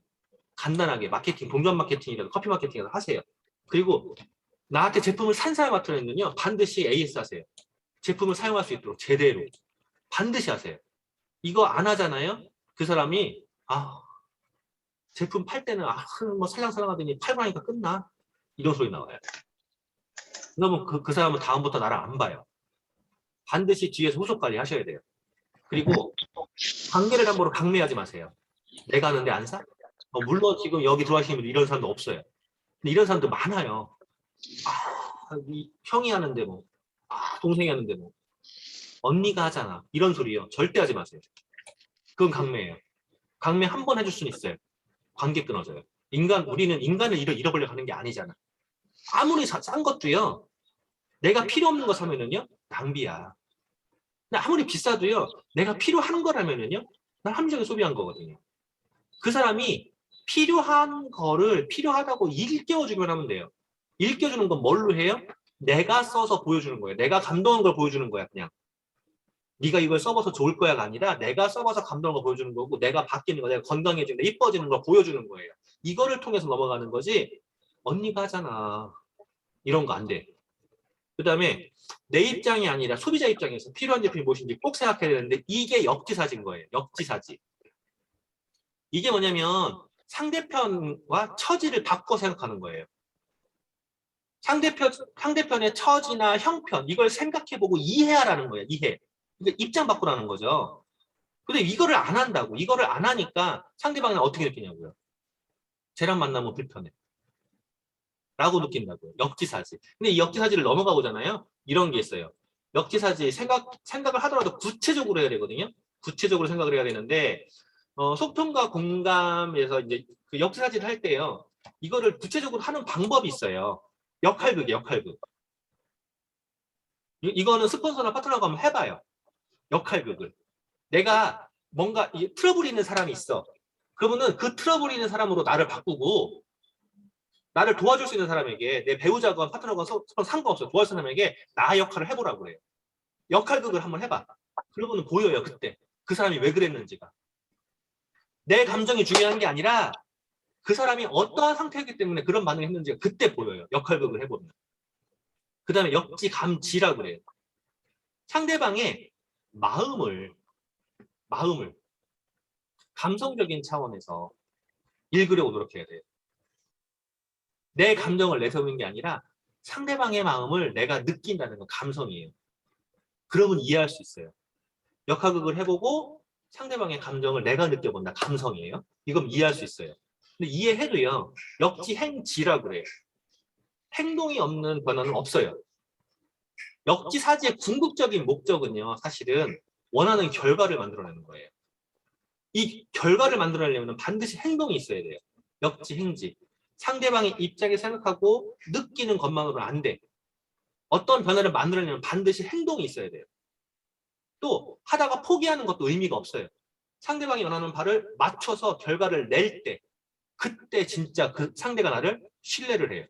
간단하게 마케팅, 동전 마케팅이라도 커피 마케팅이라도 하세요. 그리고 나한테 제품을 산 사람한테는요 반드시 AS 하세요. 제품을 사용할 수 있도록 제대로 반드시 하세요. 이거 안 하잖아요. 그 사람이 제품 팔 때는 뭐 살랑살랑 하더니 팔고 나니까 끝나 이런 소리 나와요. 그러면 그 사람은 다음부터 나를 안 봐요. 반드시 뒤에서 후속 관리 하셔야 돼요. 그리고 관계를 담보로 강매하지 마세요. 내가 하는데 안 사? 물론 지금 여기 들어가시는 분들 이런 사람도 없어요. 근데 이런 사람도 많아요. 형이 하는데 뭐, 동생이 하는데 뭐, 언니가 하잖아. 이런 소리요. 절대 하지 마세요. 그건 강매예요. 강매 한 번 해줄 수는 있어요. 관계 끊어져요. 우리는 인간을 잃어버려 하는 게 아니잖아. 아무리 싼 것도요. 내가 필요 없는 거 사면은요. 낭비야. 근데 아무리 비싸도요. 내가 필요한 거라면은요. 난 합리적인 소비한 거거든요. 그 사람이 필요한 거를 필요하다고 일깨워주기만 하면 돼요. 일깨워주는 건 뭘로 해요? 내가 써서 보여주는 거예요. 내가 감동한 걸 보여주는 거야, 그냥. 네가 이걸 써봐서 좋을 거야가 아니라 내가 써봐서 감동한 걸 보여주는 거고 내가 바뀌는 거, 내가 건강해지는 거, 이뻐지는 걸 보여주는 거예요. 이거를 통해서 넘어가는 거지 언니가 하잖아. 이런 거 안 돼. 그 다음에 내 입장이 아니라 소비자 입장에서 필요한 제품이 무엇인지 꼭 생각해야 되는데 이게 역지사지인 거예요. 역지사지. 이게 뭐냐면 상대편과 처지를 바꿔 생각하는 거예요. 상대편의 처지나 형편 이걸 생각해보고 이해하라는 거예요. 이해. 그러니까 입장 바꾸라는 거죠. 근데 이거를 안 한다고. 이거를 안 하니까 상대방은 어떻게 느끼냐고요. 쟤랑 만나면 불편해. 라고 느낀다고요. 역지사지. 근데 이 역지사지를 넘어가보잖아요. 이런 게 있어요. 역지사지 생각을 하더라도 구체적으로 해야 되거든요. 구체적으로 생각을 해야 되는데 소통과 공감에서 이제 그 역지사지를 할 때요. 이거를 구체적으로 하는 방법이 있어요. 역할극. 이거는 스폰서나 파트너가 한번 해봐요. 역할극을. 내가 뭔가 트러블 있는 사람이 있어. 그러면은 그 트러블 있는 사람으로 나를 바꾸고 나를 도와줄 수 있는 사람에게 내 배우자건 파트너건 상관없어. 도와줄 사람에게 나 역할을 해보라고 그래요. 역할극을 한번 해봐. 그러고는 보여요. 그때. 그 사람이 왜 그랬는지가. 내 감정이 중요한 게 아니라 그 사람이 어떠한 상태였기 때문에 그런 반응을 했는지가 그때 보여요. 역할극을 해보면. 그 다음에 역지감지라고 그래요. 상대방의 마음을 감성적인 차원에서 읽으려고 노력해야 돼요. 내 감정을 내세우는 게 아니라 상대방의 마음을 내가 느낀다는 건 감성이에요. 그러면 이해할 수 있어요. 역할극을 해보고 상대방의 감정을 내가 느껴본다. 감성이에요. 이건 이해할 수 있어요. 근데 이해해도요. 역지행지라고 그래요. 행동이 없는 변화는 없어요. 역지사지의 궁극적인 목적은요. 사실은 원하는 결과를 만들어내는 거예요. 이 결과를 만들어내려면 반드시 행동이 있어야 돼요. 역지행지. 상대방의 입장에 생각하고 느끼는 것만으로는 안 돼. 어떤 변화를 만들어내려면 반드시 행동이 있어야 돼요. 또 하다가 포기하는 것도 의미가 없어요. 상대방이 원하는 바를 맞춰서 결과를 낼 때 그때 진짜 그 상대가 나를 신뢰를 해요.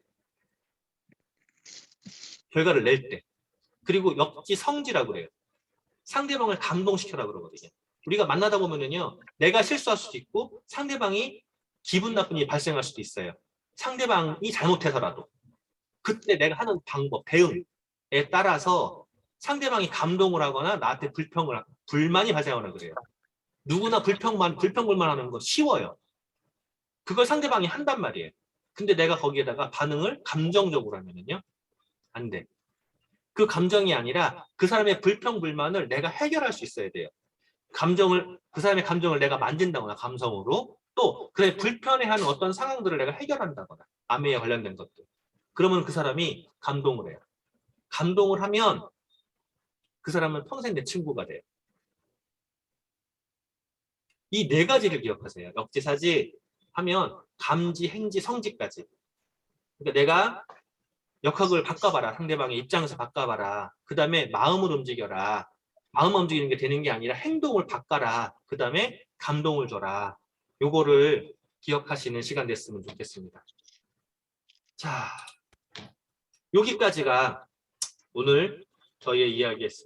결과를 낼 때. 그리고 역지성지라고 그래요. 상대방을 감동시켜라 그러거든요. 우리가 만나다 보면은요. 내가 실수할 수도 있고 상대방이 기분 나쁜 일이 발생할 수도 있어요. 상대방이 잘못해서라도. 그때 내가 하는 방법, 대응에 따라서 상대방이 감동을 하거나 나한테 불만이 발생하거나 그래요. 누구나 불평불만하는 거 쉬워요. 그걸 상대방이 한단 말이에요. 근데 내가 거기에다가 반응을 감정적으로 하면은요, 안 돼. 그 감정이 아니라 그 사람의 불평불만을 내가 해결할 수 있어야 돼요. 그 사람의 감정을 내가 만진다거나 감성으로, 또 그의 불편해하는 어떤 상황들을 내가 해결한다거나, 암에 관련된 것들. 그러면 그 사람이 감동을 해요. 감동을 하면 그 사람은 평생 내 친구가 돼요. 이 네 가지를 기억하세요. 역지사지 하면 감지, 행지, 성지까지. 그러니까 내가 역학을 바꿔봐라. 상대방의 입장에서 바꿔봐라. 그 다음에 마음을 움직여라. 마음 움직이는 게 되는 게 아니라 행동을 바꿔라. 그 다음에 감동을 줘라. 요거를 기억하시는 시간 됐으면 좋겠습니다. 자, 여기까지가 오늘 저희의 이야기였습니다.